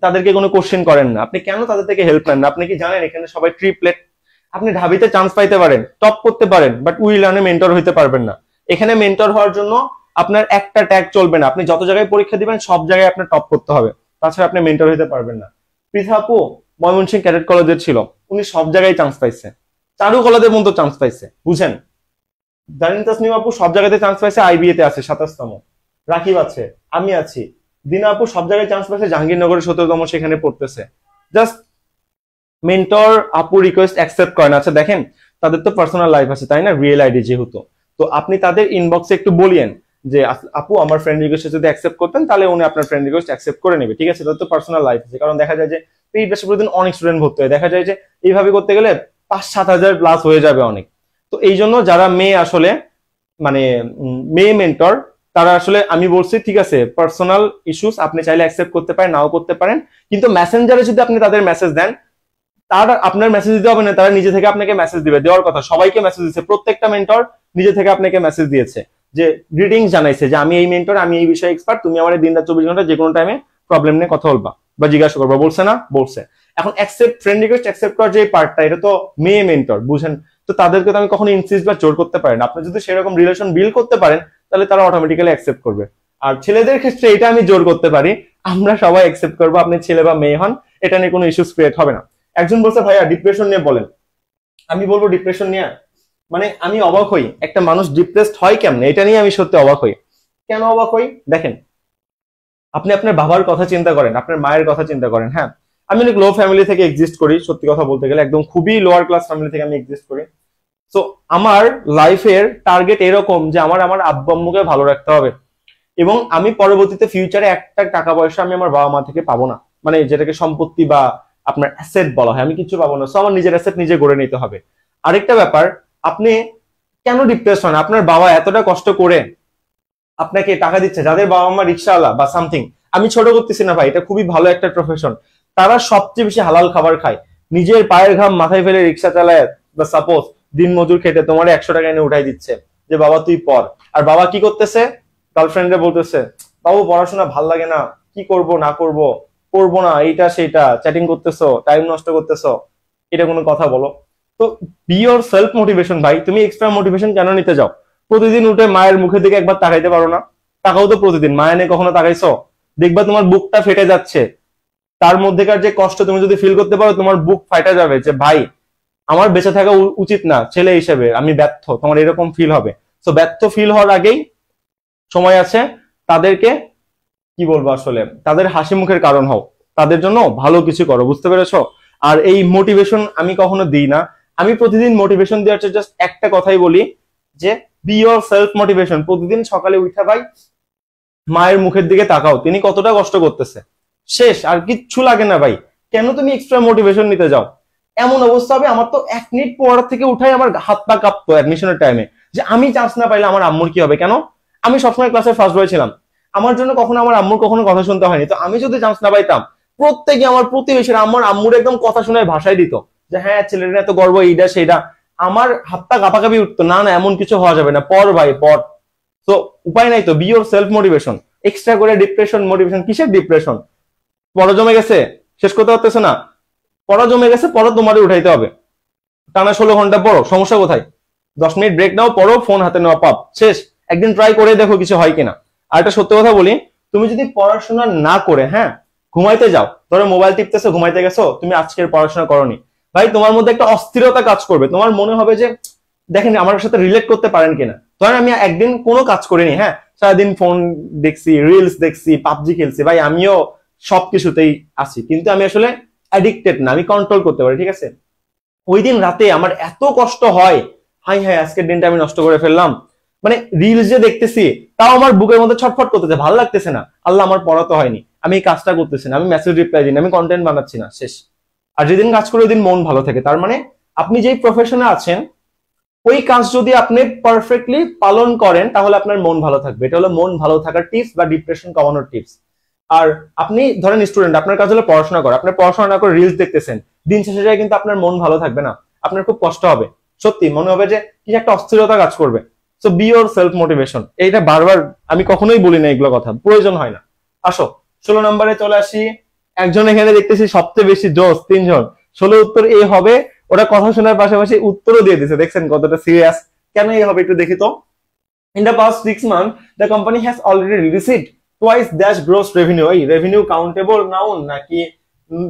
তাদেরকে কোনো কোশ্চেন করেন না, আপনি কেন তাদের থেকে হেল্প নেন না। আপনি কি জানেন এখানে সবাই ট্রিপলেট? আপনি ঢাবিতে চান্স পাইতে পারেন, টপ করতে পারেন, বাট উইলার্নে মেন্টর হইতে পারবেন না। এখানে মেন্টর হওয়ার জন্য আপনার একটা ট্যাগ চলবে না, আপনি যত জায়গায় পরীক্ষা দিবেন সব জায়গায় আপনার টপ করতে হবে, তাছাড়া আপনি মেন্টর হইতে পারবেন না। পৃথা আপু ময়মনসিংহ ক্যাডেট কলেজের ছিল, উনি সব জায়গায় চান্স পাইছে, চারু কলেজের মতো চান্স পাইছে, বুঝেন? জানিন তাসনিম আপু সব জায়গাতে চান্স পাইছে, আইবিএ তে আছে 27তম, রাকিব আছে, আমি আছি, দিনা আপু সব জায়গায় চান্স পাইছে, জাহাঙ্গীরনগরের 17তম সেখানে পড়তেছে। জাস্ট মেন্টর আপু রিকোয়েস্ট অ্যাকসেপ্ট করে না। আচ্ছা দেখেন, তাদের তো পার্সোনাল লাইফ আছে তাই না, রিয়েল আইডি যেহেতু, তো আপনি তাদের ইনবক্সে একটু বলিয়েন যে আপু আমার ফ্রেন্ড রিকোয়েস্ট যদি অ্যাকসেপ্ট করতেন তাহলে উনি আপনার ফ্রেন্ড রিকোয়েস্ট অ্যাকসেপ্ট করে নেবে, ঠিক আছে? তাদের তো পার্সোনাল লাইফ আছে। কারণ দেখা যায় যে পেইড ব্যাচে প্রতিদিন অনেক স্টুডেন্ট ভর্তি হয়, দেখা যায় যে এইভাবে করতে গেলে 5-7 হাজার প্লাস হয়ে যাবে অনেক। তো এই জন্য যারা মেয়ে আসলে মানে মেয়ে মেন্টর, তারা আসলে আমি বলছি ঠিক আছে, পার্সোনাল ইস্যুস আপনি চাইলে অ্যাকসেপ্ট করতে পারেন, নাও করতে পারেন, কিন্তু মেসেঞ্জারে যদি আপনি তাদের মেসেজ দেন, তার আপনার মেসেজ দিতে হবে না, তারা নিজে থেকে আপনাকে মেসেজ দিবে। দেওয়ার কথা, সবাইকে মেসেজ দিচ্ছে, প্রত্যেকটা মেন্টর নিজে থেকে আপনাকে মেসেজ দিয়েছে, যে গ্রিটিংস জানাইছে যে আমি এই মেন্টর, আমি এই বিষয়ে এক্সপার্ট, তুমি আমার দিন রাত 24 ঘন্টা যে কোনো টাইমে প্রবলেম নিয়ে কথা বলবা বা জিজ্ঞাসা করবা, বলছে না? বলছে। এখন অ্যাকসেপ্ট ফ্রেন্ড রিকোয়েস্ট অ্যাকসেপ্ট করার যে পার্টটা, এটা তো মেয়ে মেন্টর, বুঝেন? তো তাদেরকে তো আমি কখনো ইনসিস্ট বা জোর করতে পারি না। আপনি যদি সেরকম রিলেশন বিল্ড করতে পারেন তাহলে তারা অটোমেটিক্যালি অ্যাকসেপ্ট করবে। আর ছেলেদের ক্ষেত্রে এটা আমি জোর করতে পারি, আমরা সবাই অ্যাকসেপ্ট করবো, আপনি ছেলে বা মেয়ে হন, এটা নিয়ে কোনো ইস্যুস ক্রিয়েট হবে না। একজন বলছে ভাইয়া ডিপ্রেশন নিয়ে বলেন, আমি বলবো ডিপ্রেশন নিয়ে, মানে আমি অবাক হই একটা মানুষ ডিপ্রেসড হয় কেমনে, এটা নিয়ে আমি সত্যি অবাক হই। কেন অবাক হই? দেখেন, আপনি আপনার বাবার কথা চিন্তা করেন, আপনার মায়ের কথা চিন্তা করেন। হ্যাঁ, আমি অনেক লো ফ্যামিলি থেকে এক্সিস্ট করি, সত্যি কথা বলতে গেলে একদম খুবই লোয়ার ক্লাস ফ্যামিলি থেকে আমি এক্সিস্ট করি। তো আমার লাইফের টার্গেট এরকম যে আমার আব্বু আম্মুকে ভালো রাখতে হবে, এবং আমি পরবর্তীতে ফিউচারে একটা টাকা পয়সা আমি আমার বাবা মা থেকে পাবো না, মানে যেটাকে সম্পত্তি বা আপনার অ্যাসেট বলা হয়, আমি কিছু পাবো না। সো আমার নিজের অ্যাসেট নিজে গড়ে নিতে হবে। আরেকটা ব্যাপার, আপনি কেন ডিপ্রেস হন? আপনার বাবা এতটা কষ্ট করে আপনাকে টাকা দিচ্ছে, যাদের বাবা মা রিক্সাওয়ালা বা সামথিং, আমি ছোট করতেছি না ভাই, এটা খুবই ভালো একটা প্রফেশন, তারা সবচেয়ে বেশি হালাল খাবার খায়, নিজের পায়ের ঘাম মাথায় ফেলে রিক্সা চালায় বা সাপোজ দিন মজুর খেটে তোমার 100 টাকা এনে উঠাই দিচ্ছে যে বাবা তুই পড়। আর বাবা কি করতেছে? গার্লফ্রেন্ডে বলতেছে বাবু পড়াশোনা ভাল লাগে না, কি করব না করব, করবো না, এইটা সেইটা, চ্যাটিং করতেছো, টাইম নষ্ট করতেছো, এটা কোনো কথা বলো? তো বি ইয়োর সেলফ মোটিভেশন ভাই, তুমি এক্সট্রা মোটিভেশন কেন নিতে যাও? প্রতিদিন উঠে মায়ের মুখের দিকে একবার তাকাইতে পারো না? তাকাও তো প্রতিদিন, মায়া নিয়ে কখনো তাকাইছো? দেখবা তোমার বুকটা ফেটে যাচ্ছে, তার মধ্যেকার যে কষ্ট তুমি যদি ফিল করতে পারো, তোমার বুক ফাইটা যাবে যে ভাই আমার বেঁচে থাকা উচিত না, ছেলে হিসেবে আমি ব্যর্থ, তোমার এরকম ফিল হবে। তো ব্যর্থ ফিল হওয়ার আগেই সময় আছে, তাদেরকে কি বলবো আসলে, তাদের হাসি মুখের কারণ হও, তাদের জন্য ভালো কিছু করো, বুঝতে পেরেছো? আর এই মোটিভেশন আমি কখনো দিই না, আমি প্রতিদিন মোটিভেশন দেওয়ার চেয়ে জাস্ট একটা কথাই বলি যে বি ইয়োর সেলফ মোটিভেশন। প্রতিদিন সকালে উঠা ভাই মায়ের মুখের দিকে তাকাও, তিনি কতটা কষ্ট করতেছে, শেষ, আর কিচ্ছু লাগে না ভাই। কেন তুমি এক্সট্রা মোটিভেশন নিতে যাও? এমন অবস্থা হবে, আমার তো 1 মিনিট পড়ার থেকে উঠাই আমার হাত পা কাঁপতো অ্যাডমিশনের টাইমে, যে আমি চান্স না পাইলে আমার আম্মুর কি হবে। কেন? আমি সবসময় ক্লাসের ফার্স্ট বয় ছিলাম, আমার জন্য কখনো আমার আম্মুর কখনো কথা শুনতে হয়নি। তো আমি যদি চান্স না পাইতাম, প্রত্যেকে আমার প্রতিবেশীরা আমার আম্মুর একদম কথা শোনায় ভাষায় দিত যে হ্যাঁ ছেলেটা এত গর্ব, এইটা সেইটা, আমার হাতটা কাঁপাকাঁপি উঠতো, না না এমন কিছু হওয়া যাবে না, পড় ভাই পড়। তো উপায় নাই, তো B your self motivation. Extra করে ডিপ্রেশন মোটিভেশন, কিসের ডিপ্রেশন? পড়া জমে গেছে, শেষ করতে পারতেছে না, পড়া জমে গেছে, পড়া তোমারই উঠাইতে হবে, টানা 16 ঘন্টা পড়ো, সমস্যা কোথায়? 10 মিনিট ব্রেক নাও, পড়ো, ফোন হাতে নেওয়া পাপ, শেষ। একদিন ট্রাই করে দেখো কিছু হয় কিনা। আর একটা সত্যি কথা বলি, তুমি যদি পড়াশোনা না করে, হ্যাঁ ঘুমাইতে যাও, ধরো মোবাইল টিপতেছো, ঘুমাইতে গেছো, তুমি আজকের পড়াশোনা করোনি, ভাই তোমার মধ্যে একটা অস্থিরতা কাজ করবে, তোমার মনে হবে যে দেখেন আমার সাথে রিলেট করতে পারেন কিনা। ধরেন আমি একদিন কোনো কাজ করিনি, হ্যাঁ, সারাদিন ফোন দেখছি, রিলস দেখছি, পাবজি খেলছি, ভাই আমিও সবকিছুতেই আছি, কিন্তু আমি আসলে অ্যাডিক্টেড না, আমি কন্ট্রোল করতে পারি, ঠিক আছে। ওই দিন রাতে আমার এত কষ্ট হয়, হাই হাই আজকের দিনটা আমি নষ্ট করে ফেললাম, মানে রিলস যে দেখতেছি তাও আমার বুকের মধ্যে ছটফট করতেছে, ভালো লাগতেছে না, আল্লাহ আমার পড়াতে হয়নি, আমি এই কাজটা করতেছি না, আমি মেসেজ রিপ্লাই দিই না, আমি কন্টেন্ট বানাচ্ছি না, শেষ। আর যেদিন কাজ করে ওই দিন মন ভালো থাকে, তার মানে আপনি যেই প্রফেশনে আছেন ওই কাজ যদি আপনি পারফেক্টলি পালন করেন তাহলে আপনার মন ভালো থাকবে। এটা হলো মন ভালো থাকার টিপস বা ডিপ্রেশন কমানোর টিপস। আর আপনি ধরেন স্টুডেন্ট, আপনার কাজ হলো পড়াশোনা করা, আপনি পড়াশোনা না করে রিলস দেখতেছেন, দিন শেষে যায় কিন্তু আপনার মন ভালো থাকবে না, আপনার খুব কষ্ট হবে, সত্যি মনে হবে যে কি একটা অস্থিরতা কাজ করবে। So B your self motivation, এইটা বারবার আমি কখনোই বলি না, এগুলো কথা প্রয়োজন হয় না। আসো 16 নম্বরে চলে আসি। একজন এখানে দেখতেছি সবচেয়ে বেশি জোস, 3 জন, 16 উত্তর এ হবে। ওরা কথা শোনার পাশাপাশি উত্তরও দিয়ে দিছে, দেখছেন কতটা সিরিয়াস। কেন এই হবে একটু দেখি তো। In the past 6 months, the company has already received twice dash gross revenue. এই revenue countable noun নাকি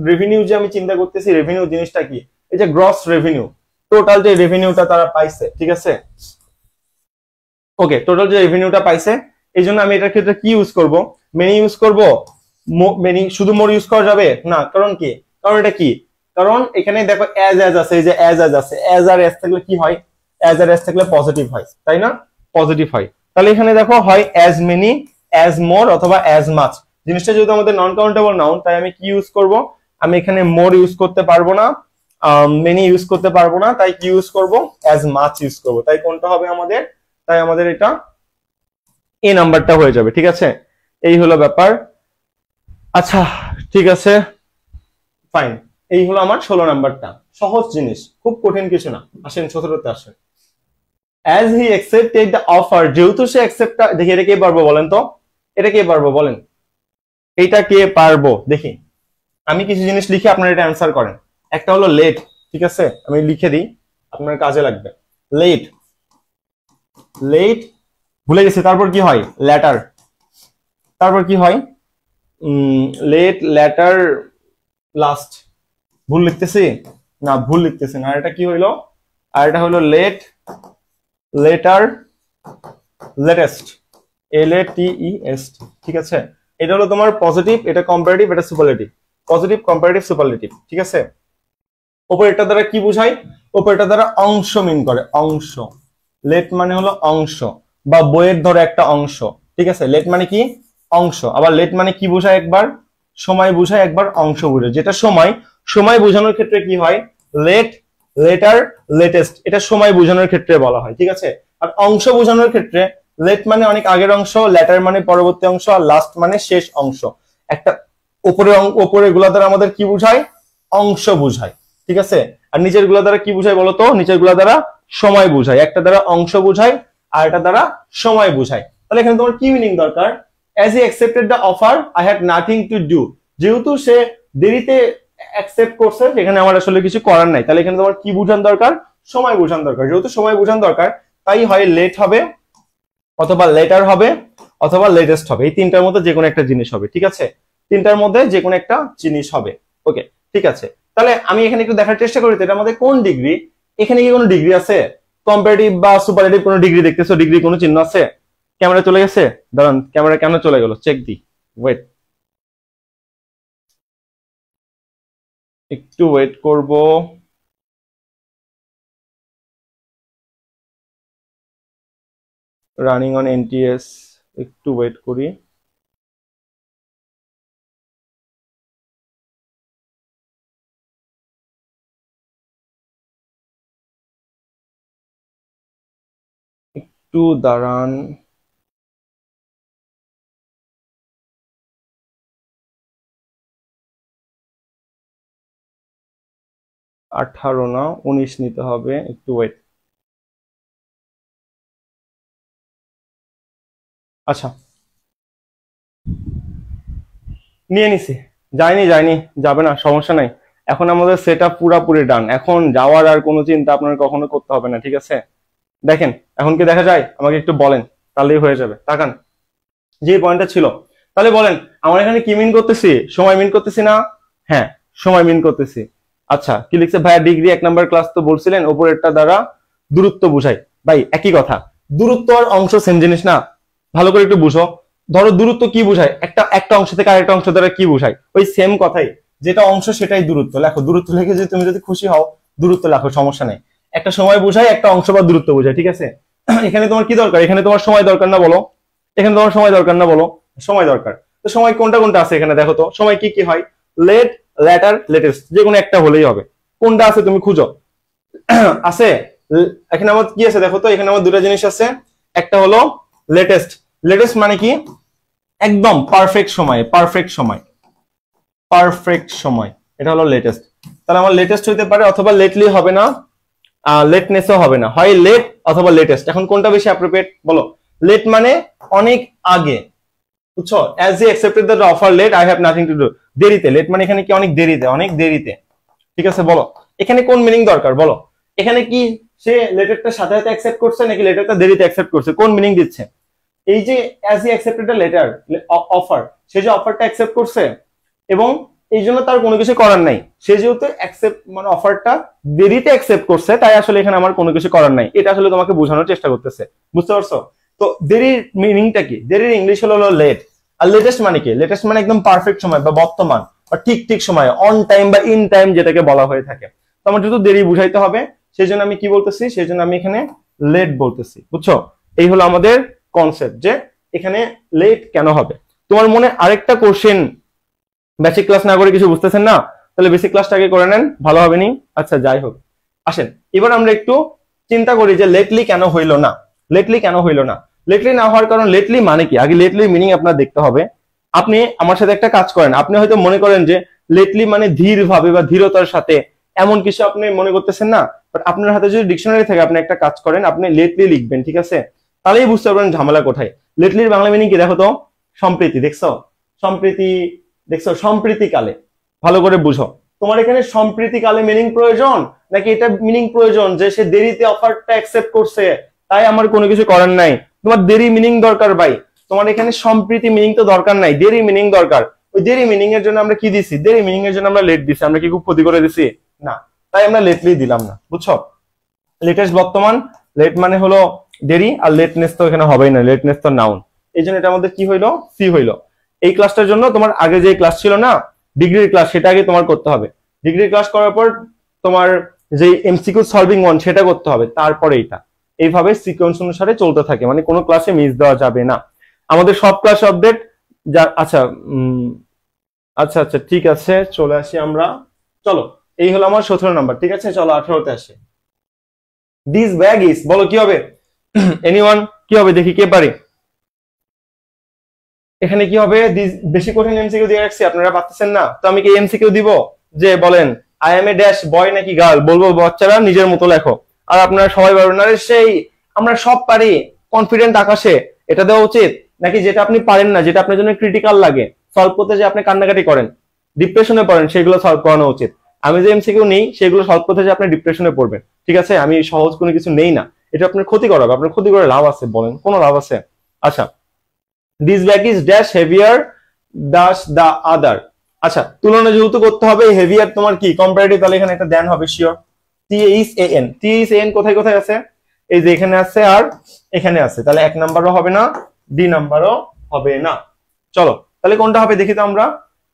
revenue, যে আমি চিন্তা করতেছি revenue জিনিসটা কি, এই যে gross revenue, টোটাল যে রেভিনিউটা তারা পাইছে, ঠিক আছে। ওকে, টোটাল যে রেভিনিউটা পাইছে, এই জন্য আমি এটার ক্ষেত্রে কি ইউজ করব, মেনি ইউজ করব, মেনি শুধু মোর ইউজ করা যাবে না, কারণ কি, কারণ এটা কি, কারণ এখানে দেখো অ্যাজ আছে, এই যে অ্যাজ আছে, অ্যাজ আর অ্যাজ থাকলে কি হয়, অ্যাজ আর অ্যাজ থাকলে পজিটিভ হয়, তাই না, পজিটিভ হয়। তাহলে এখানে দেখো হয় অ্যাজ মেনি, অ্যাজ মোর অথবা অ্যাজ মাচ। জিনিসটা যেহেতু আমাদের নন কাউন্টেবল নাউন, তাই আমি কি ইউজ করব, আমি এখানে মোর ইউজ করতে পারবো না, মেনি ইউজ করতে পারবো না, তাই কি ইউজ করব, অ্যাজ মাচ ইউজ করব। তাই কোনটা হবে আমাদের, তাই আমাদের এটা এ নাম্বারটা হয়ে যাবে, ঠিক আছে। এই হলো ব্যাপার। আচ্ছা ঠিক আছে, ফাইন। এই হলো আমার 16 নাম্বারটা, সহজ জিনিস, খুব কঠিন কিছু না। আসেন 17তে আসেন। As he accepted the offer, যেহেতু সে অ্যাকসেপ্ট, দেখি এটা কে পারবো বলেন তো, এটা কে পারবো বলেন, এইটা কে পারবো দেখি। আমি কিছু জিনিস লিখে আপনারা এটা অ্যান্সার করেন। একটা হলো লেট, ঠিক আছে, আমি লিখে দিই আপনার কাজে লাগবে। লেট, লেট ভুলে গেছি, তারপর কি হয়, লেটার, তারপর কি হয়, লেট লেটার লাস্ট, ভুল লিখতেছি না, ভুল লিখতেছি না, আর এটা কি হইলো, আর এটা হলো লেট লেটার লেটেস্ট, LATEST, ঠিক আছে। এটা হলো তোমার পজিটিভ, এটা কম্পারেটিভ, এটা সুপারলেটিভ, পজিটিভ কম্পারেটিভ সুপারলেটিভ, ঠিক আছে। উপরেরটা দ্বারা কি বোঝায়, উপরেরটা দ্বারা অংশ মিন করে, অংশ, লেট মানে হলো অংশ বা বইয়ের ধরে একটা অংশ, ঠিক আছে। লেট মানে কি, অংশ। আবার লেট মানে কি বোঝায়, একবার সময় বোঝায়, একবার অংশ বোঝায়। যেটা সময়, সময় বোঝানোর ক্ষেত্রে কি হয়, লেট লেটার লেটেস্ট, এটা সময় বোঝানোর ক্ষেত্রে বলা হয়, ঠিক আছে। আর অংশ বোঝানোর ক্ষেত্রে লেট মানে অনেক আগের অংশ, লেটার মানে পরবর্তী অংশ, আর লাস্ট মানে শেষ অংশ। একটা উপরে গুলা দ্বারা আমাদের কি বুঝায়, অংশ বুঝায়, ঠিক আছে। আর নিচের গুলা দ্বারা কি বুঝায় বলতো, নিচের গুলা দ্বারা সময় বুঝায়। একটা দ্বারা অংশ বুঝায় আর এটা দ্বারা সময় বুঝায়। তাহলে এখানে তোমার কি মিনিং দরকার, as he accepted the offer I had nothing to do, যেহেতু সে দেরিতে অ্যাকসেপ্ট করছে সেখানে আমার আসলে কিছু করার নাই। তাহলে এখানে তোমার কি বুঝান দরকার, সময় বুঝান দরকার। যেহেতু সময় বুঝান দরকার, তাই হয় লেট হবে অথবা লেটার হবে অথবা লেটেস্ট হবে, এই তিনটার মধ্যে যে কোনো একটা জিনিস হবে, ঠিক আছে। তিনটার মধ্যে যে কোনো একটা জিনিস হবে, ওকে ঠিক আছে। তাহলে আমি এখানে একটু দেখার চেষ্টা করি এটার মধ্যে কোন ডিগ্রি, এখানে কি কোনো ডিগ্রি আছে, কম্পারেটিভ বা সুপারলেটিভ কোনো ডিগ্রি দেখতেছো, ডিগ্রি কোনো চিহ্ন আছে, ক্যামেরা চলে গেছে, দাঁড়ান ক্যামেরা কেন চলে গেল চেক দি, ওয়েট একটু ওয়েট করব, রানিং অন NTS, একটু ওয়েট করি। একটু দাঁড়ান, আঠারো না 19 নিতে হবে, একটু ওয়েট। আচ্ছা নিয়ে নিছি, যায়নি যায়নি, যাবে না, সমস্যা নাই। এখন আমাদের সেট আপ পুরাপুরি ডান, এখন যাওয়ার আর কোনো চিন্তা আপনার কখনো করতে হবে না, ঠিক আছে। দেখেন এখন কি দেখা যায়, আমাকে একটু বলেন, তাহলেই হয়ে যাবে। তাকান যে পয়েন্টটা ছিল, তাহলে বলেন আমার এখানে কি মিন করতেছি, সময় মিন করতেছি না? হ্যাঁ, সময় মিন করতেছি। আচ্ছা, কি লিখছে ভাইয়া? ডিগ্রি 1 নাম্বার ক্লাস তো বলছিলেন উপরেরটা দ্বারা দূরত্ব বুঝাই। ভাই একই কথা, দূরত্ব আর অংশ সেম জিনিস না, ভালো করে একটু বুঝো। ধরো দূরত্ব কি বুঝায়, একটা অংশ থেকে আরেকটা অংশ দ্বারা কি বুঝায়, ওই সেম কথাই, যেটা অংশ সেটাই দূরত্ব। লেখো দূরত্ব লিখে, যে তুমি যদি খুশি হও দূরত্ব লেখো, সমস্যা নেই। একটা সময় বুঝায়, একটা অংশ বা দূরত্ব বুঝায়, ঠিক আছে? এখানে তোমার কি দরকার? এখানে তোমার সময় দরকার না বলো? এখানে তোমার সময় দরকার না বলো? সময় দরকার। তো সময় কোনটা কোনটা আছে এখানে দেখো তো, সময় কি কি হয়? লেট, লেটার, লেটেস্ট, যে কোনো একটা হলেই হবে। কোনটা আছে তুমি খুঁজো। আছে এখানে আমার কি আছে দেখো তো, এখানে আমার দুটো জিনিস আছে। একটা হলো লেটেস্ট। লেটেস্ট মানে কি? একদম পারফেক্ট সময়, পারফেক্ট সময়, পারফেক্ট সময়, এটা হলো লেটেস্ট। তাহলে আমার লেটেস্ট হইতে পারে, অথবা লেটলি হবে না, লেটনেসও হবে না, হয় লেট অথবা লেটেস্ট। এখন কোনটা বেশি অ্যাপ্রোপ্রিয়েট বলো? লেট মানে অনেক আগে, বুঝছো? As he accepted the offer late, I have nothing to do. দেরিতে, লেট মানে এখানে কি অনেক দেরিতে, অনেক দেরিতে, ঠিক আছে? বলো এখানে কোন মিনিং দরকার বলো? এখানে কি সে লেটারটা সাথে সাথে অ্যাকসেপ্ট করছে নাকি লেটারটা দেরিতে অ্যাকসেপ্ট করছে? কোন মিনিং দিচ্ছে? এই যে as he accepted the letter offer, সে যে অফারটা অ্যাকসেপ্ট করছে এবং এই জন্য তার কোনো কিছু করার নাই, সে যেহেতু অ্যাকসেপ্ট মানে অফারটা দেরিতে অ্যাকসেপ্ট করছে, তাই আসলে এখানে আমার কোনো কিছু করার নাই, এটা আসলে তোমাকে বোঝানোর চেষ্টা করতেছে, বুঝতে পারছো? তো দেরির মিনিংটা কি? দেরির ইংলিশ হলো লেট। আর লেটেস্ট মানে কি? লেটেস্ট মানে একদম পারফেক্ট সময় বা বর্তমান বা ঠিক ঠিক সময়, অন টাইম বা ইন টাইম যেটাকে বলা হয়ে থাকে। তো আমার যেহেতু দেরি বুঝাইতে হবে, সেই জন্য আমি কি বলতেছি? সেই জন্য আমি এখানে লেট বলতেছি, বুঝছো? এই হলো আমাদের কনসেপ্ট, যে এখানে লেট কেন হবে। তোমার মনে আরেকটা কোশ্চেন, বেসিক ক্লাস না করে কিছু বুঝতেছেন না? তাহলে বেসিক ক্লাসটা আগে করে নেন, ভালো হবে নি? আচ্ছা যাই হোক, আসেন এবার আমরা একটু চিন্তা করি যে লেটলি কেন হইলো না। লেটলি কেন হইলো না? লেটলি না হওয়ার কারণ, লেটলি মানে কি? আগে লেটলি মিনিং আপনার দেখতে হবে। আপনি আমার সাথে একটা কাজ করেন, আপনি হয়তো মনে করেন যে লেটলি মানে ধীর ভাবে বা ধীরতার সাথে, এমন কিছু আপনি মনে করতেছেন না। বাট আপনার হাতে যদি ডিকশনারি থাকে, আপনি একটা কাজ করেন, আপনি লেটলি লিখবেন, ঠিক আছে? তাহলেই বুঝতে পারবেন ঝামেলা কোথায়। লেটলির বাংলা মিনিং কি দেখো তো? সম্প্রীতি। দেখছো? সম্প্রীতি, দেখছো? সম্প্রীতিকালে, ভালো করে বুঝো। তোমার এখানে সম্প্রীতিকালে মিনিং প্রয়োজন, নাকি এটা মিনিং প্রয়োজন যে সে দেরিতে অফারটা অ্যাকসেপ্ট করছে, তাই আমার কোনো কিছু করার নাই? তোমার দেরি মিনিং দরকার ভাই, তোমার এখানে সম্প্রীতি মিনিং তো দরকার নাই, দেরি মিনিং দরকার। ওই দেরি মিনিং এর জন্য আমরা কি দিছি? দেরি মিনিং এর জন্য আমরা লেট দিছি। আমরা কি খুব ক্ষতি করে দিছি? না, তাই আমরা লেটলি দিলাম না, বুঝছো? লেটেস্ট বর্তমান, লেট মানে হলো দেরি, আর লেটনেস তো এখানে হবেই না, লেটনেস তো নাউন। এই জন্য এটা আমাদের কি হইলো? সি হইলো। এই ক্লাসটার জন্য তোমার আগে যে ক্লাস ছিল না, ডিগ্রির ক্লাস, সেটা আগে তোমার করতে হবে। ডিগ্রির ক্লাস করার পর তোমার যে এমসিকিউ সলভিং ওয়ান, সেটা করতে হবে, তারপরে এইটা। এইভাবে সিকোয়েন্স অনুসারে চলতে থাকে, মানে কোনো ক্লাসে মিস দেওয়া যাবে না। আমাদের সব ক্লাস আপডেট যা, আচ্ছা আচ্ছা আচ্ছা ঠিক আছে, চলে আসি আমরা। চলো, এই হলো আমার 17 নাম্বার, ঠিক আছে? চলো 18তে আসি। দিস ব্যাগ ইজ, বলো কি হবে? এনিওয়ান, কি হবে দেখি, কে পারে? এখানে কি হবে? বেশি কঠিন এমসিকিউ দিয়ে রাখছি, আপনারা পাচ্ছেন না, তো আমি কি এমসিকিউ দিব যে বলেন আই এম এ ড্যাশ বয় নাকি গার্ল? বলবো বাচ্চারা নিজের মতো লেখো, আর আপনারা সবাই পারবেন আরে সেই আমরা সব পারি, কনফিডেন্ট আকাশে, এটা দেওয়া উচিত? নাকি যেটা আপনি পারেন না, যেটা আপনার জন্য ক্রিটিক্যাল লাগে, সলভ করতে যে আপনি কান্নাকাটি করেন, ডিপ্রেশনে পড়েন, সেগুলো সলভ করানো উচিত? আমি যে এমসিকিউ নেই, সেগুলো সলভ করতে যে আপনি ডিপ্রেশনে পড়বেন, ঠিক আছে? আমি সহজ কোনো কিছু নেই না, এটা আপনার ক্ষতি করাবে। আপনার ক্ষতি করে লাভ আছে বলেন? কোনো লাভ আছে? আচ্ছা, this bag is dash heavier than the other. আচ্ছা, তুলনা যেহেতু করতে হবে, হেভিয়ার তোমার কি কম্পারেটিভ, তাহলে এখানে একটা দেন হবে শিওর। THAN, THAN কোথায় কোথায় আছে? এই যে এখানে আছে আর এখানে আছে, তাহলে 1 নাম্বারও হবে না, ডি নাম্বারও হবে না। চলো তাহলে কোনটা হবে দেখি তো আমরা।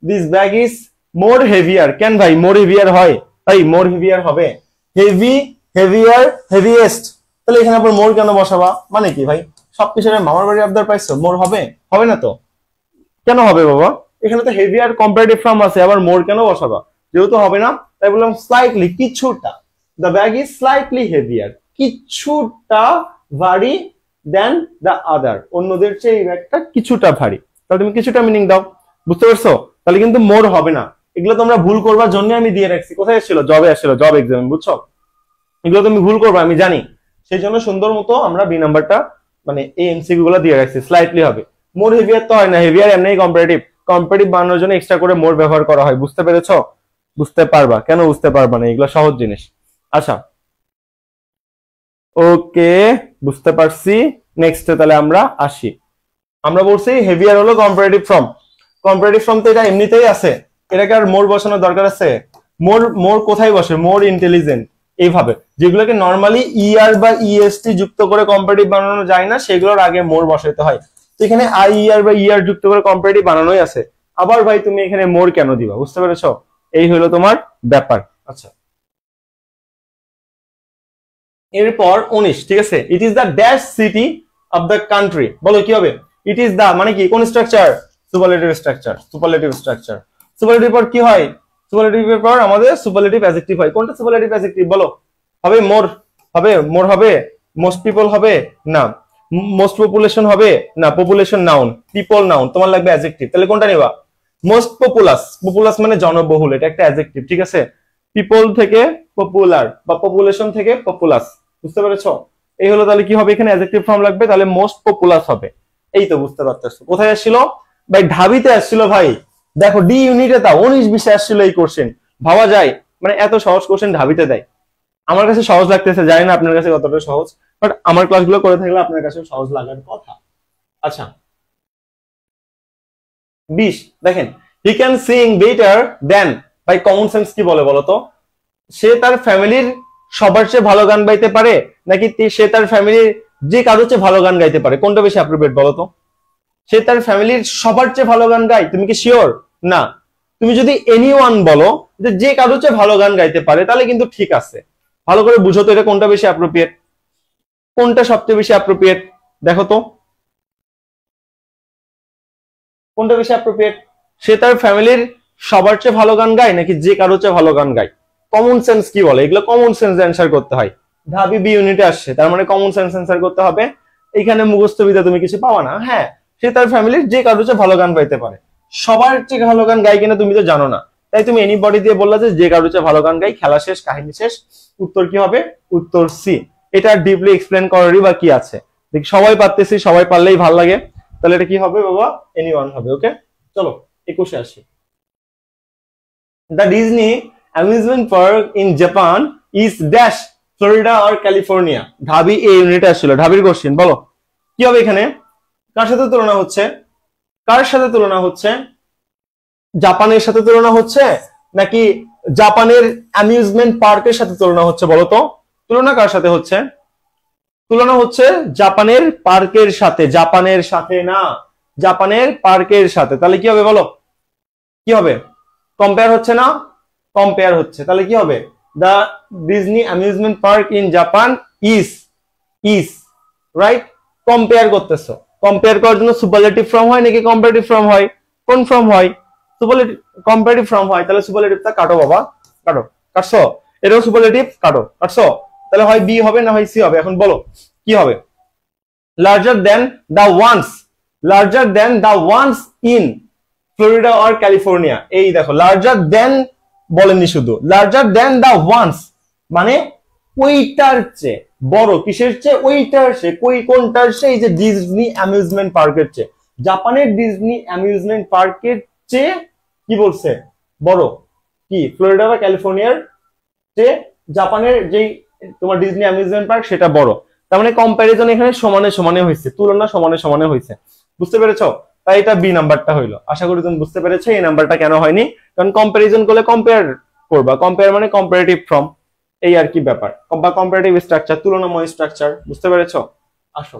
This bag is more heavier. কেন ভাই মোর হেভিয়ার হয়? তাই মোর হেভিয়ার হবে। হেভি, হেভিয়ার, হেভিয়েস্ট, তাহলে এখানে আবার মোর কেন বসাবা? মানে কি ভাই, সবকিছু মামার বাড়ি আবদার পাইছো, মোর হবে? হবে না তো। কেন হবে বাবা? এখানে তো হেভিয়ার কম্পারেটিভ ফর্ম আছে, আবার মোর কেন বসাবা? যেহেতু হবে না, তাই বললাম স্লাইটলি, কিছুটা। The bag is slightly heavier, কিছুটা ভারী দেন দ্য আদার, অন্যদের চেয়ে এই ব্যাগটা কিছুটা ভারী। তাহলে তুমি কিছুটা মিনিং দাও, বুঝতে পারছো? তাহলে কিন্তু মোর হবে না। এগুলো তোমরা ভুল করবার জন্য আমি দিয়ে রাখছি। কোথায় আসছিল? জবে আসছিল, জব এক্সাম, বুঝছো? এগুলো তুমি ভুল করবা আমি জানি, সেই জন্য সুন্দর মতো আমরা বি নাম্বারটা মানে এই এমসিকিউ গুলো দিয়ে রাখছি। স্লাইটলি হবে, মোর হেভিয়ার তো হয় না, হেভিয়ার এমনি কম্পারেটিভ, কম্পারেটিভ বানানোর জন্য এক্সট্রা করে মোর ব্যবহার করা হয়। বুঝতে পেরেছো? বুঝতে পারবা? কেন বুঝতে পারবা না? এগুলো সহজ জিনিস। আচ্ছা ওকে, বুঝতে পারছি। নেক্সট তাহলে আমরা আসি। আমরা বলছি হেভিয়ার হলো কম্পারেটিভ ফর্ম। কম্পারেটিভ ফর্ম তো এটা এমনিতেই আছে, এটাকে আর মোর বসানোর দরকার আছে? মোর মোর কোথায় বসে? মোর ইন্টেলিজেন্ট এইভাবে যেগুলোকে নরমালি ইআর বা ইএসটি যুক্ত করে কম্পারেটিভ বানানো যায় না সেগুলোর আগে মোর বসাতে হয়। তো এখানে আইইআর বা ইআর যুক্ত করে কম্পারেটিভ বানানোই আছে, আবার ভাই তুমি এখানে মোর কেন দিবা? বুঝতে পেরেছো? এই হলো তোমার ব্যাপার। আচ্ছা, এরপর 19, ঠিক আছে, it is the dash city of the country. বলো কি হবে? ইট ইজ দা মানে কি? কোন structure? Superlative structure. Superlative structure, superlative পর কি হয়? সুপারলেটিভের পর আমাদের সুপারলেটিভ অ্যাডজেক্টিভ হয়। কোনটা সুপারলেটিভ অ্যাডজেক্টিভ বলো? হবে মোর, হবে মোর, হবে মোস্ট পিপল, হবে না মোস্ট পপুলেশন, হবে না পপুলেশন নাউন, পিপল নাউন, তোমার লাগবে অ্যাডজেক্টিভ। তাহলে কোনটা নেবা? মোস্ট পপুলাস, পপুলাস মানে জনবহুল, এটা একটা অ্যাডজেক্টিভ, ঠিক আছে। পিপল থেকে পপুলার বা পপুলেশন থেকে পপুলাস, বুঝতে পেরেছো? এই হলো, তাহলে কি হবে? এখানে অ্যাডজেক্টিভ ফর্ম লাগবে, তাহলে মোস্ট পপুলাস হবে। এই তো বুঝতে পারতেছো। কোথায় আসছিল ভাই? ঢাবিতে আসছিল ভাই। দেখো ডি ইউনিটে তা 19-20 আসছিল এই কোশ্চেন। ভাবা যায় মানে এত সহজ কোশ্চেন ঢাবিতে দেয়। আমার কাছে সহজ লাগতেছে, জানি না আপনার কাছে কতটা সহজ, বাট আমার ক্লাসগুলো করে থাকলে আপনার কাছে সহজ লাগার কথা। আচ্ছা, 20 দেখেন, হি ক্যান সিং বেটার দেন, ভাই কমন সেন্স কি বলে বলতো? সে তার ফ্যামিলির সবার চেয়ে ভালো গান গাইতে পারে, নাকি সে তার ফ্যামিলির যে কারোর চেয়ে ভালো গান গাইতে পারে? কোনটা বেশি অ্যাপ্রোপ্রিয়েট বলতো? সে তার ফ্যামিলির সবার চেয়ে ভালো গান গায়, তুমি কি শিওর? না। তুমি যদি এনিওয়ান বলো যে কারোর চেয়ে ভালো গান গাইতে পারে, তাহলে কিন্তু ঠিক আছে। ভালো করে বুঝো তো এটা কোনটা বেশি অ্যাপ্রোপ্রিয়েট, কোনটা সবচেয়ে বেশি অ্যাপ্রোপ্রিয়েট? দেখো তো কোনটা বেশি অ্যাপ্রোপ্রিয়েট? সে তার ফ্যামিলির সবার চেয়ে ভালো গান গায়, নাকি যে কারোর চেয়ে ভালো গান গায়? কমন সেন্স কি বলে? এগুলো কমন সেন্স অ্যান্সার করতে হয়। ঢাবি বি ইউনিটে আসছে, তার মানে কমন সেন্স অ্যান্সার করতে হবে। এখানে মুখস্থ বিদ্যা তুমি কিছু পাবা না। হ্যাঁ, সে তার ফ্যামিলির যে কারোর চেয়ে ভালো গান গাইতে পারে। সবার চেয়ে ভালো গান গায় কিনা তুমি তো জানো না, তাই তুমি এনিবডি দিয়ে বললা যে কারোর চেয়ে ভালো গান গাই, খেলা শেষ, কাহিনী শেষ। উত্তর কি হবে? উত্তর সি। এটা ডিপলি এক্সপ্লেন করারই বা কি আছে? দেখ সবাই পারতেছি, সবাই পারলেই ভালো লাগে, তাহলে এটা কি হবে বাবা? এনিওয়ান হবে। ওকে, চলো 21-এ আসি। The Disney amusement park in Japan is dash, Florida আর ক্যালিফোর্নিয়া। ঢাবি এই ইউনিটে আসছিল, ঢাবির কোশ্চেন। বলো কি হবে এখানে? কার সাথে তুলনা হচ্ছে? কার সাথে তুলনা হচ্ছে? জাপানের সাথে তুলনা হচ্ছে, নাকি জাপানের অ্যামিউজমেন্ট পার্কের সাথে তুলনা হচ্ছে? বলো তো তুলনা কার সাথে হচ্ছে? তুলনা হচ্ছে জাপানের পার্কের সাথে, জাপানের সাথে না, জাপানের পার্কের সাথে। তাহলে কি হবে বলো? কি হবে? কম্পেয়ার হচ্ছে না? কম্পেয়ার হচ্ছে, তাহলে কি হবে? The Disney amusement park in Japan is, is right. Compare করতেছো, কম্পেয়ার করার জন্য সুপারলেটিভ ফর্ম হয় নাকি কম্পারেটিভ ফর্ম হয়? কোন ফর্ম হয়? সুপারলেটিভ, কম্পারেটিভ ফর্ম হয়। তাহলে সুপারলেটিভটা কাটো বাবা, কাটো। কাটছো? এটাও সুপারলেটিভ, কাটো। কাটছো? তাহলে হয় বি হবে না হয় সি হবে। এখন বলো কি হবে? Larger than the ones, larger than the ones in Florida আর ক্যালিফোর্নিয়া। এই দেখো লার্জার দেন বলেননি, শুধু লার্জার দেন দ্য ওয়ান্স মানে ওইটার চেয়ে বড়। কিসের চেয়ে? ওইটার চেয়ে। কোনটার চেয়ে? এই যে ডিজনি অ্যামিউজমেন্ট পার্কের চেয়ে। জাপানের ডিজনি অ্যামিউজমেন্ট পার্কের চেয়ে কি বলছে? বড়। কি? ফ্লোরিডা বা ক্যালিফোর্নিয়ার চেয়ে জাপানের যেই তোমার ডিজনি অ্যামিউজমেন্ট পার্ক সেটা বড়। তার মানে কম্প্যারিজন এখানে সমানে সমানে হয়েছে, তুলনা সমানে সমানে হয়েছে। বুঝতে পেরেছো? তাই এটা বি নাম্বারটা হইলো। আশা করি তুমি বুঝতে পেরেছো এই নাম্বারটা কেন হয়নি, কারণ কম্পারিজন করলে কম্পেয়ার করবা, কম্পেয়ার মানে কম্পারেটিভ ফর্ম, এই আর কি ব্যাপার, বা কম্পারেটিভ স্ট্রাকচার, তুলনাময় স্ট্রাকচার। বুঝতে পেরেছো? আসো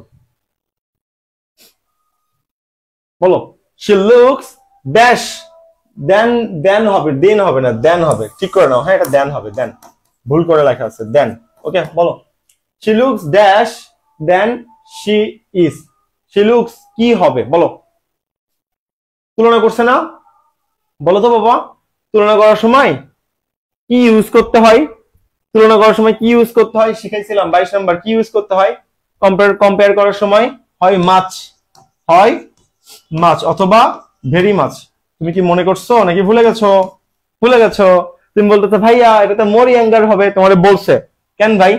বলো, শি লুকস ড্যাশ দেন, দেন হবে, দেন হবে না, দেন হবে, ঠিক করে নাও। হ্যাঁ, এটা দেন হবে, দেন ভুল করে লেখা আছে, দেন। ওকে, বলো she looks dash than she is. She looks কি হবে বলো? তুলনা করছে না? বলো তো বাবা, তুলনা করার সময় কি ইউজ করতে হয়? তুলনা করার সময় কি ইউজ করতে হয় শিখাইছিলাম 22 নাম্বার। কি ইউজ করতে হয় কম্পেয়ার করার সময়? হয় মাছ, হয় মাছ অথবা ভেরি মাছ। তুমি কি মনে করছো নাকি ভুলে গেছো? ভুলে গেছো? তুমি বলতেছো ভাইয়া এটা তো মোর ইয়াঙ্গার হবে, তোমারে বলছে কেন ভাই?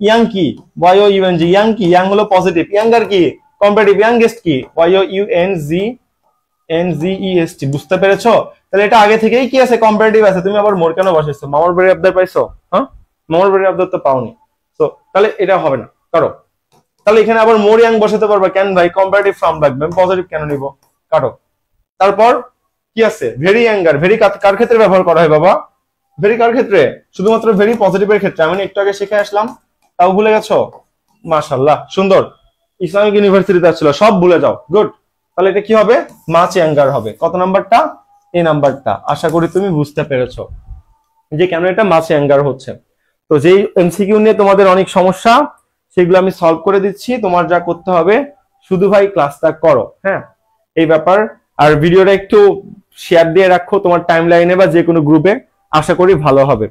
ইয়াং কি? Y O U N G. Young কি? ইয়াং হলো পজিটিভ। ইয়াঙ্গার কি? কম্পারেটিভ। ইয়াংগেস্ট কি? Y O U N G, N G E S T. বুঝতে পেরেছো? তাহলে এটা আগে থেকেই কি আছে? কম্পারেটিভ আছে। তুমি আবার মোর কেন বসাইছো? মামার বাড়ির আবদার পাইছো? হ্যাঁ, মামার বাড়ির আবদার তো পাওনি। তো তাহলে এটা হবে না, কারো। তাহলে এখানে আবার মোর ইয়াং বসাতে পারবা কেন ভাই? কম্পারেটিভ ফর্ম লাগবে, আমি পজিটিভ কেন নিব? কাটো। তারপর কি আছে? Very anger. ভেরি কার ক্ষেত্রে ব্যবহার করা হয় বাবা? ভেরি কার ক্ষেত্রে? শুধুমাত্র ভেরি পজিটিভের ক্ষেত্রে। আমি একটু আগে শিখে আসলাম, তাও ভুলে গেছো? মাশাআল্লাহ, সুন্দর। ইসলামিক ইউনিভার্সিটিতে আসছিল, সব ভুলে যাও। গুড। তাহলে এটা কি হবে? মাচ অ্যাঙ্গার হবে। কত নাম্বারটা? এই নাম্বারটা। আশা করি তুমি বুঝতে পেরেছো যে কেন এটা মাচ অ্যাঙ্গার হচ্ছে। তো যেই এমসিকিউ নিয়ে তোমাদের অনেক সমস্যা, সেগুলো আমি সলভ করে দিচ্ছি। তোমার যা করতে হবে, শুধু ভাই ক্লাসটা করো। হ্যাঁ, এই ব্যাপার। আর ভিডিওটা একটু শেয়ার দিয়ে রাখো তোমার টাইম লাইনে বা যে কোনো গ্রুপে, আশা করি ভালো হবে।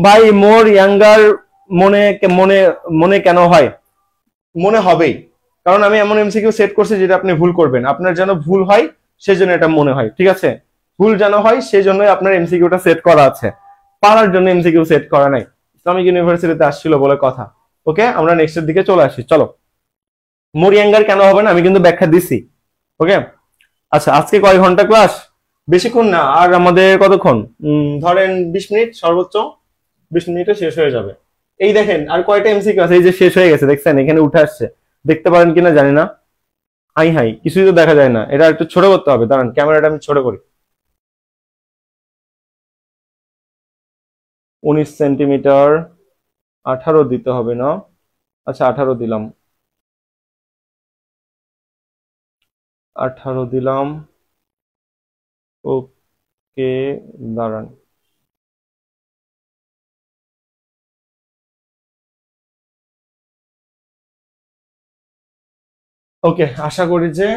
ভাই মোর ইয়াঙ্গার মনে মনে মনে কেন হয়? মনে হবেই, কারণ আমি এমন এমসিকিউ সেট করছি যেটা আপনি ভুল করবেন। আপনার যেন ভুল হয় সেজন্য এটা মনে হয়, ঠিক আছে? ভুল যেন হয় সেজন্যই আপনার এমসিকিউটা সেট করা আছে, পারার জন্য এমসিকিউ সেট করা নাই। ইসলামিক ইউনিভার্সিটিতে আসছিল বলে কথা। ওকে, আমরা নেক্সটের দিকে চলে আসি। চলো, মোর ইয়াঙ্গার কেন হবে না আমি কিন্তু ব্যাখ্যা দিছি। ওকে, আচ্ছা, আজকে কয় ঘন্টা ক্লাস? বেশিক্ষণ না, আর আমাদের কতক্ষণ? ধরেন 20 মিনিট, সর্বোচ্চ 20 মিনিটে শেষ হয়ে যাবে। এই দেখেন আর কয়টা এমসিকিউ আছে, এই যে শেষ হয়ে গেছে, দেখছেন এখানে উঠে আসছে। দেখতে পারেন কিনা জানি না। হাই হাই, কিছুই তো দেখা যায় না। এটা একটু ছোট করতে হবে, দাঁড়ান ক্যামেরাটা আমি ছোট করি। 19 সেন্টিমিটার, 18 দিতে হবে না? আচ্ছা 18 দিলাম, 18 দিলাম। ওকে, দাঁড়ান। ওকে, আশা করি যে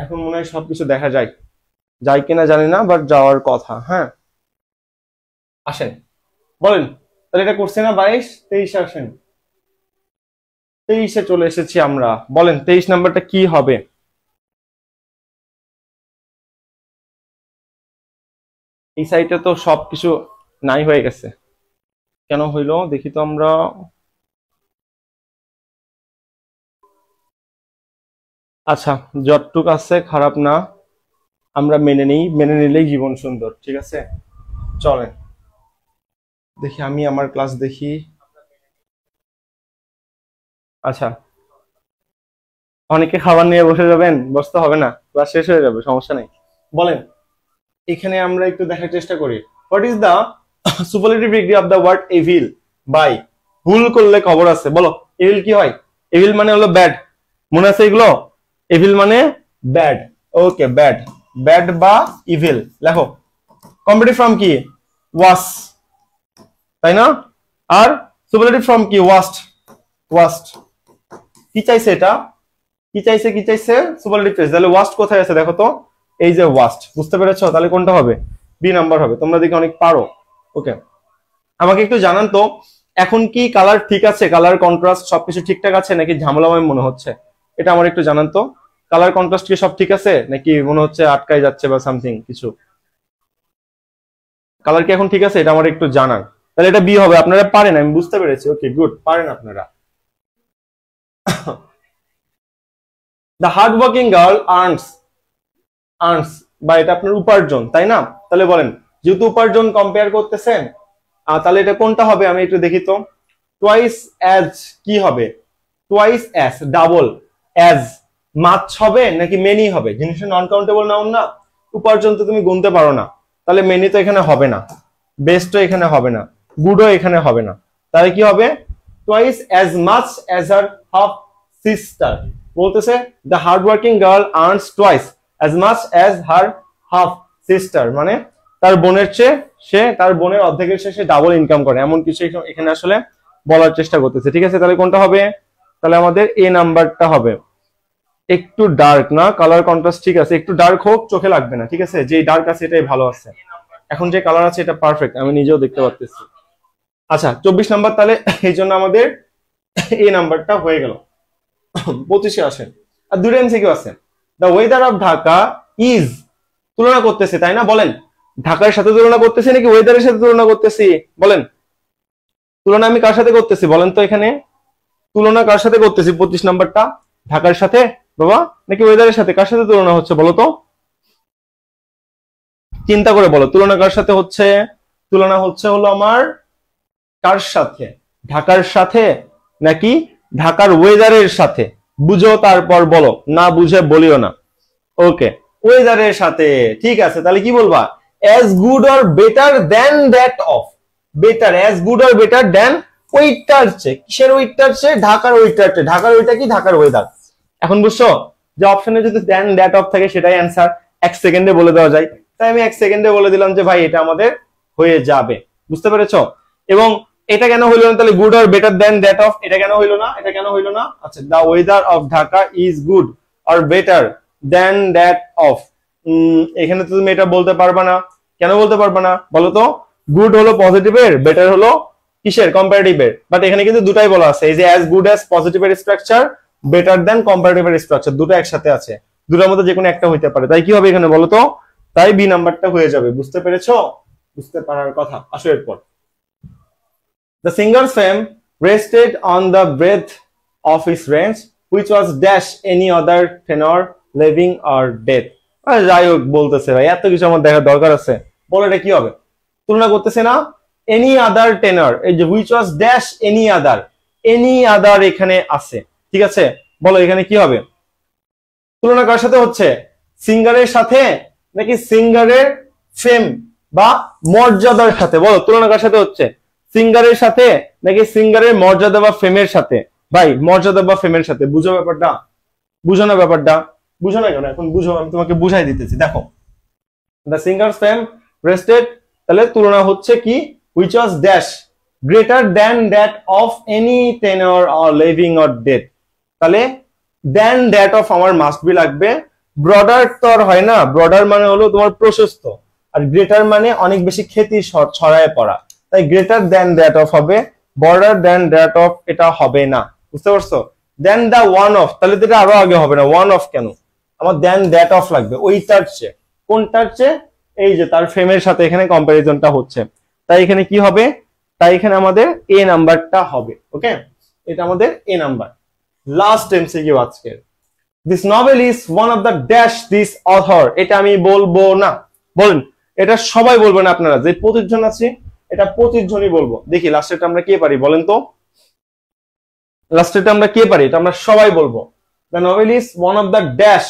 এখন মনে হয় সবকিছু দেখা যায়। যায় কিনা জানি না, বাট যাওয়ার কথা। হ্যাঁ, আসেন বলেন। তাহলে এটা করছে না 22, 23 আসেন। 23-এ চলে এসেছি আমরা। বলেন 23 নাম্বারটা কি হবে? এই সাইটে তো সবকিছু নাই হয়ে গেছে, কেন হইলো দেখি তো আমরা। আচ্ছা, যতটুক আছে খারাপ না, আমরা মেনে নিই। মেনে নিলেই জীবন সুন্দর, ঠিক আছে? চলেন দেখি, আমি আমার ক্লাস দেখি। আচ্ছা, অনেকে খাবার নিয়ে বসে যাবেন? বসতে হবে না, ক্লাস শেষ হয়ে যাবে, সমস্যা নেই। বলেন, এখানে আমরা একটু দেখার চেষ্টা করি। What is the superlative degree of the word evil? বাই, ভুল করলে খবর আছে। বলো, এভিল কি হয়? এভিল মানে হলো ব্যাড, মনে আছে এগুলো? এভিল মানে ব্যাড। ওকে, ব্যাড। ব্যাড বা ইভিল লেখো। কম্পিটিভ ফর্ম কি? ওয়াস, তাই না? আর সুপারলেটিভ ফর্ম কি? ওয়াস্ট। ওয়াস্ট। কি চাইছে এটা? কি চাইছে? কি চাইছে? সুপারলেটিভ চাইছে। তাহলে ওয়াস্ট কোথায় আছে দেখো তো। এই যে ওয়াস্ট, বুঝতে পেরেছো? তাহলে কোনটা হবে? বি নাম্বার হবে। তোমরা দেখি অনেক পারো। ওকে, আমাকে একটু জানান তো, এখন কি কালার ঠিক আছে? কালার কন্ট্রাস্ট সবকিছু ঠিকঠাক আছে নাকি ঝামেলাময় মনে হচ্ছে? এটা আমার একটু জানান তো। কালার কন্ট্রাস্ট কি সব ঠিক আছে নাকি মনে হচ্ছে আটকাই যাচ্ছে বা সামথিং কিছু? কালার কি এখন ঠিক আছে? এটা আমার একটু জানান। তাহলে এটা বি হবে। আপনারা পারেন, আমি বুঝতে পেরেছি। ওকে, গুড, পারেন আপনারা। The hard working girl earns. Earns বা এটা আপনার উপার্জন, তাই না? তাহলে বলেন, যেহেতু উপার্জন কম্পেয়ার করতেছেন, তাহলে এটা কোনটা হবে আমি একটু দেখি তো। টোয়াইস অ্যাজ কি হবে? Twice as, double. As much হবে নাকি মেনি হবে? জিনিসটা নন কাউন্টেবল নাউন না, উপার্জন তো তুমি গুনতে পারো না, তাহলে মেনি তো এখানে হবে না, বেস্টও এখানে হবে না, গুডও এখানে হবে না। তাহলে কি হবে? Twice as much as her half sister. বলতেছে the hard working girl earns twice as much as her half sister, মানে তার বোনের চেয়ে তার বোনের অর্ধেকের চেয়ে সে ডাবল ইনকাম করে, এমন কিছু এখানে আসলে বলার চেষ্টা করতেছে, ঠিক আছে? তাহলে কোনটা হবে? তাহলে আমাদের এ নাম্বারটা হবে। একটু ডার্ক না, কালার কন্ট্রাস্ট ঠিক আছে, একটু ডার্ক হোক, চোখে লাগবে না, ঠিক আছে? যে ডার্ক আছে এটাই ভালো আছে। এখন যে কালার আছে এটা পারফেক্ট, আমি নিজেও দেখতে পাচ্ছি। আচ্ছা, 24 নাম্বার। তাহলে এই জন্য আমাদের এই নাম্বারটা হয়ে গেল। 25-এ আসেন। আর দুটো এমসিকিউ আছে। The weather of Dhaka is, তুলনা করতেছে, তাই না? বলেন, ঢাকার সাথে তুলনা করতেছি নাকি ওয়েদারের সাথে তুলনা করতেছি? বলেন, তুলনা আমি কার সাথে করতেছি বলেন তো? এখানে তুলনা কার সাথে করতেছি? 25 নাম্বারটা ঢাকার সাথে বাবা নাকি ওয়েদারের সাথে? কার সাথে তুলনা হচ্ছে বলো তো? চিন্তা করে বলো, তুলনা কার সাথে হচ্ছে? তুলনা হচ্ছে হলো আমার কার সাথে? ঢাকার সাথে নাকি ঢাকার ওয়েদারের সাথে? বুঝো তারপর বলো, না বুঝে বলিও না। ওকে, ওয়েদারের সাথে। ঠিক আছে, তাহলে কি বলবা? as good or better than that of, better, as good or better than ওইটার চেয়ে। কিসের ওইটার চেয়ে? ঢাকার ওইটার চেয়ে। ঢাকার ওইটা কি? ঢাকার ওয়েদার। এখন বুঝছো যে অপশনে যদি দেন দ্যাট অফ থাকে সেটাই অ্যান্সার, 1 সেকেন্ডে বলে দেওয়া যায়। তাই আমি 1 সেকেন্ডে বলে দিলাম যে ভাই এটা আমাদের হয়ে যাবে। বুঝতে পেরেছো? এবং এটা কেন হইলো না তাহলে? Good or better than that of, এটা কেন হইলো না? এটা কেন হইলো না? আচ্ছা, the weather of Dhaka is good or better than that of. এখানে তো তুমি এটা বলতে পারবা না। কেন বলতে পারবা না বলো তো? গুড হলো পজিটিভের, বেটার হলো কিসের? কম্পারেটিভের। বাট এখানে কিন্তু দুটাই বলা আছে, এই যে অ্যাজ গুড অ্যাজ পজিটিভের স্ট্রাকচার, বেটার দেন কম্পারেটিভের স্ট্রাকচার, দুটো একসাথে আছে। দুটোর মধ্যে যে কোনো একটা হইতে পারে। তাই কি হবে এখানে বলো তো? তাই বি নাম্বারটা হয়ে যাবে। বুঝতে পেরেছো? বুঝতে পারার কথা। আসো এরপর। The singer's fame rested on the breadth of his range, which was dash any other tenor living or dead. যাই হোক বলতেছে ভাই, এত কিছু আমার দেখার দরকার আছে? বলো এটা কি হবে? তুলনা করতেছে না? এনি আদার টেনর, এই যে which was dash any other, any other এখানে আছে। ঠিক আছে, বলো এখানে কি হবে? তুলনা কার সাথে হচ্ছে? সিঙ্গারের সাথে নাকি সিঙ্গারের ফেম বা মর্যাদার সাথে? বলো তুলনা কার সাথে হচ্ছে? সিঙ্গারের সাথে নাকি সিঙ্গারের মর্যাদা বা ফেমের সাথে? ভাই মর্যাদা বা ফেমের সাথে। বুঝো ব্যাপারটা? বুঝো না ব্যাপারটা? বুঝো না কেন? এখন বুঝো, আমি তোমাকে বুঝাই দিতেছি। দেখো, দ্য সিঙ্গারস ফেম রেস্টেড, তাহলে তুলনা হচ্ছে কি? which was dash greater than that of any tenor or living or dead। তাহলে দেন দ্যাট অফ আমার মাস্ট বি লাগবে। ব্রডার তো আর হয় না, ব্রডার মানে হলো তোমার প্রশস্ত, আর গ্রেটার মানে অনেক বেশি খ্যাতি ছড়ায় পড়া। তাই গ্রেটার দেন দ্যাট অফ হবে, বর্ডার দেন দ্যাট অফ এটা হবে না। বুঝতে পারছো? দেন দা ওয়ান অফ, তাহলে তো এটা আরো আগে হবে না। ওয়ান অফ কেন? আমার দেন দ্যাট অফ লাগবে, ওইটার চেয়ে। কোনটার চেয়ে? এই যে তার ফ্রেমের সাথে এখানে কম্পারিজনটা হচ্ছে। তাই এখানে কি হবে? তাই এখানে আমাদের এ নাম্বারটা হবে। ওকে, এটা আমাদের এ নাম্বার। লাস্ট এমসিকিউ আজকের। This novel is one of the dash this author. এটা আমি বলবো না। বলেন, এটা সবাই বলবেন। আপনারা যে 25 জন আছে, এটা 25 জনই বলবো। দেখি লাস্টেরটা আমরা কে পারি, বলেন তো? লাস্টেরটা আমরা কে পারি? এটা আমরা সবাই বলবো। The novel is one of the dash,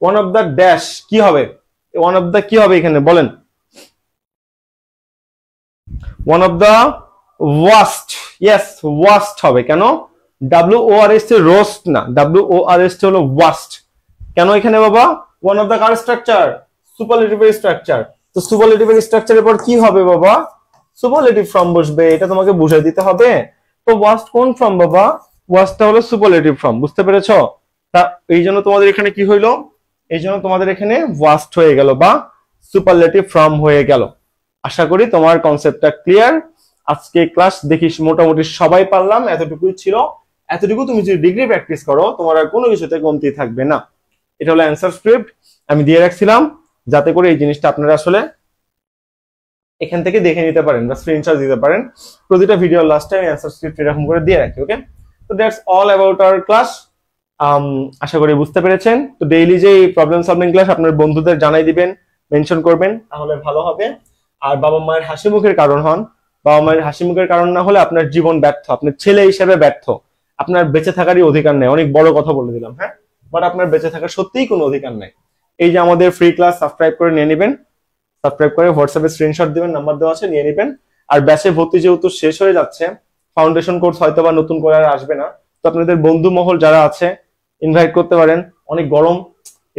one of the dash কি হবে? ওয়ান অফ দ্য কি হবে এখানে বলেন? One of the worst. Yes, worst হবে। কেন? WORST রোস্ট না, WORST হলো ওয়াস্ট। কেন এখানে বাবা? ওয়ান অফ দ্য কার স্ট্রাকচার? সুপারলেটিভের স্ট্রাকচার। তো সুপারলেটিভের স্ট্রাকচারের পর কি হবে বাবা? সুপারলেটিভ ফর্ম বসবে। এটা তোমাকে বুঝাই দিতে হবে। তো ওয়াস্ট কোন ফর্ম বাবা? ওয়াস্টটা হলো সুপারলেটিভ ফর্ম। বুঝতে পেরেছো? তা এই জন্য তোমাদের এখানে কি হইলো? এই জন্য তোমাদের এখানে ওয়াস্ট হয়ে গেল বা সুপারলেটিভ ফর্ম হয়ে গেল। আশা করি তোমার কনসেপ্টটা ক্লিয়ার। আজকে ক্লাস দেখিস মোটামুটি সবাই পারলাম, এতটুকুই ছিল। এতটুকু তুমি যদি ডিগ্রি প্র্যাকটিস করো, তোমার আর কোনো কিছুতে কমতি থাকবে না। এটা হলো অ্যান্সার স্ক্রিপ্ট, আমি দিয়ে রাখছিলাম যাতে করে এই জিনিসটা আপনারা আসলে এখান থেকে দেখে নিতে পারেন বা স্ক্রিনশট দিতে পারেন। প্রতিটা ভিডিওর লাস্টে আমি অ্যান্সার স্ক্রিপ্ট এরকম করে দিয়ে রাখি। ওকে, তো that's all about our class. আশা করি বুঝতে পেরেছেন। তো ডেইলি যে প্রবলেম সলভিং ক্লাস আপনার বন্ধুদের জানাই দিবেন, মেনশন করবেন, তাহলে ভালো হবে। আর বাবা মায়ের হাসি মুখের কারণ হন। বাবা মায়ের হাসি মুখের কারণ না হলে আপনার জীবন ব্যর্থ, আপনার ছেলে হিসেবে ব্যর্থ, আপনার বেঁচে থাকারই অধিকার নেই। অনেক বড় কথা বলে দিলাম, হ্যাঁ, বাট আপনার বেঁচে থাকার সত্যিই কোনো অধিকার নেই। এই যে আমাদের ফ্রি ক্লাস সাবস্ক্রাইব করে নিয়ে নেবেন, সাবস্ক্রাইব করে হোয়াটসঅ্যাপে স্ক্রিনশট দিবেন, নাম্বার দেওয়া আছে, নিয়ে নেবেন। আর ব্যাচে ভর্তি যেহেতু শেষ হয়ে যাচ্ছে, ফাউন্ডেশন কোর্স হয়তো বা নতুন করে আর আসবে না, তো আপনাদের বন্ধু মহল যারা আছে ইনভাইট করতে পারেন। অনেক গরম,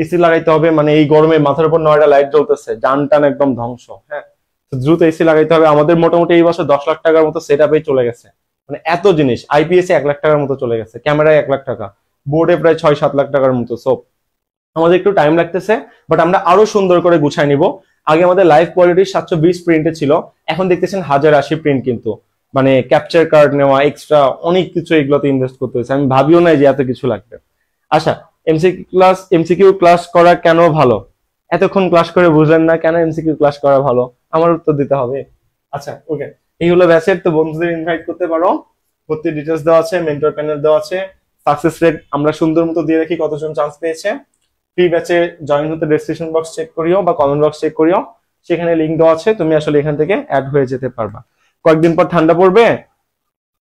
এসি লাগাইতে হবে, মানে এই গরমে মাথার উপর 9টা লাইট জ্বলতেছে, জান টান একদম ধ্বংস। হ্যাঁ, দ্রুত এসি লাগাইতে হবে। আমাদের মোটামুটি এই বছর 10 লাখ টাকার মতো সেট আপে চলে গেছে। মানে এত জিনিস, আইপিএসে 1 লাখ টাকার মতো চলে গেছে, ক্যামেরায় 1 লাখ টাকা, বোর্ডে প্রায় 6-7 লাখ টাকার মতো। সো আমাদের একটু টাইম লাগতেছে, বাট আমরা আরো সুন্দর করে গুছাই নিব। আগে আমাদের লাইভ কোয়ালিটি 720 প্রিন্টে ছিল, এখন দেখতেছেন 1080 প্রিন্ট। কিন্তু মানে ক্যাপচার কার্ড নেওয়া, এক্সট্রা অনেক কিছু এগুলোতে ইনভেস্ট করতে হয়েছে। আমি ভাবিও নাই যে এত কিছু লাগবে। আচ্ছা, এমসিকিউ ক্লাস করা কেন ভালো? এতক্ষণ ক্লাস করে বুঝলেন না কেন এমসিকিউ ক্লাস করা ভালো? আমার উত্তর দিতে হবে। আচ্ছা, ওকে, এই হলো ব্যাচের। তো বন্ধুদের ইনভাইট করতে পারো, ভর্তি ডিটেলস দেওয়া আছে, মেন্টর প্যানেল দেওয়া আছে, সাকসেস রেট আমরা সুন্দর মতো দিয়ে রাখি, কতজন চান্স পেয়েছে। ফ্রি ব্যাচে জয়েন হতে ডেসক্রিপশন বক্স চেক করিও বা কমেন্ট বক্স চেক করিও, সেখানে লিংক দেওয়া আছে, তুমি আসলে এখান থেকে অ্যাড হয়ে যেতে পারবা। কয়েকদিন পর ঠান্ডা পড়বে,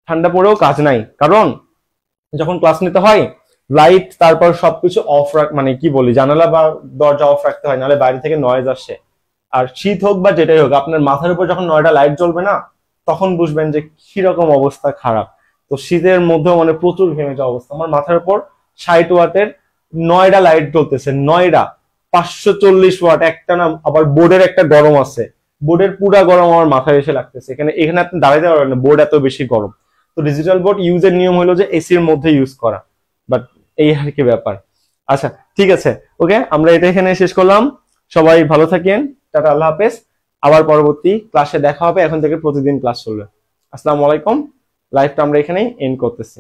ঠান্ডা পড়েও কাজ নাই, কারণ যখন ক্লাস নিতে হয় লাইট তারপর সবকিছু অফ মানে কি বলি, জানালা বা দরজা অফ রাখতে হয়, নাহলে বাইরে থেকে নয়েজ আসে। আর শীত হোক বা যেটাই হোক, আপনার মাথার উপর যখন 9টা লাইট জ্বলবে না, তখন বুঝবেন যে কিরকম অবস্থা খারাপ। তো শীতের মধ্যেও মানে প্রচুর ঘেমে যাওয়া অবস্থা। আমার মাথার উপর 60 ওয়াটের 9টা লাইট জ্বলতেছে, 9টা, 540 ওয়াট একটা না। আবার বোর্ডের একটা গরম আছে, বোর্ডের পুরা গরম আমার মাথায় এসে লাগতেছে। এখানে এখানে আপনি দাঁড়াইতে পারবেন না, বোর্ড এত বেশি গরম। তো ডিজিটাল বোর্ড ইউজের নিয়ম হলো যে এসির মধ্যে ইউজ করা, বাট এই আর কি ব্যাপার। আচ্ছা ঠিক আছে, ওকে, আমরা এটা এখানে শেষ করলাম। সবাই ভালো থাকেন, টাটা, আল্লাহ হাফেজ। আবার পরবর্তী ক্লাসে দেখা হবে, এখন থেকে প্রতিদিন ক্লাস চলবে। আসসালামু আলাইকুম। লাইভটা আমরা এখানেই এন্ড করতেছি।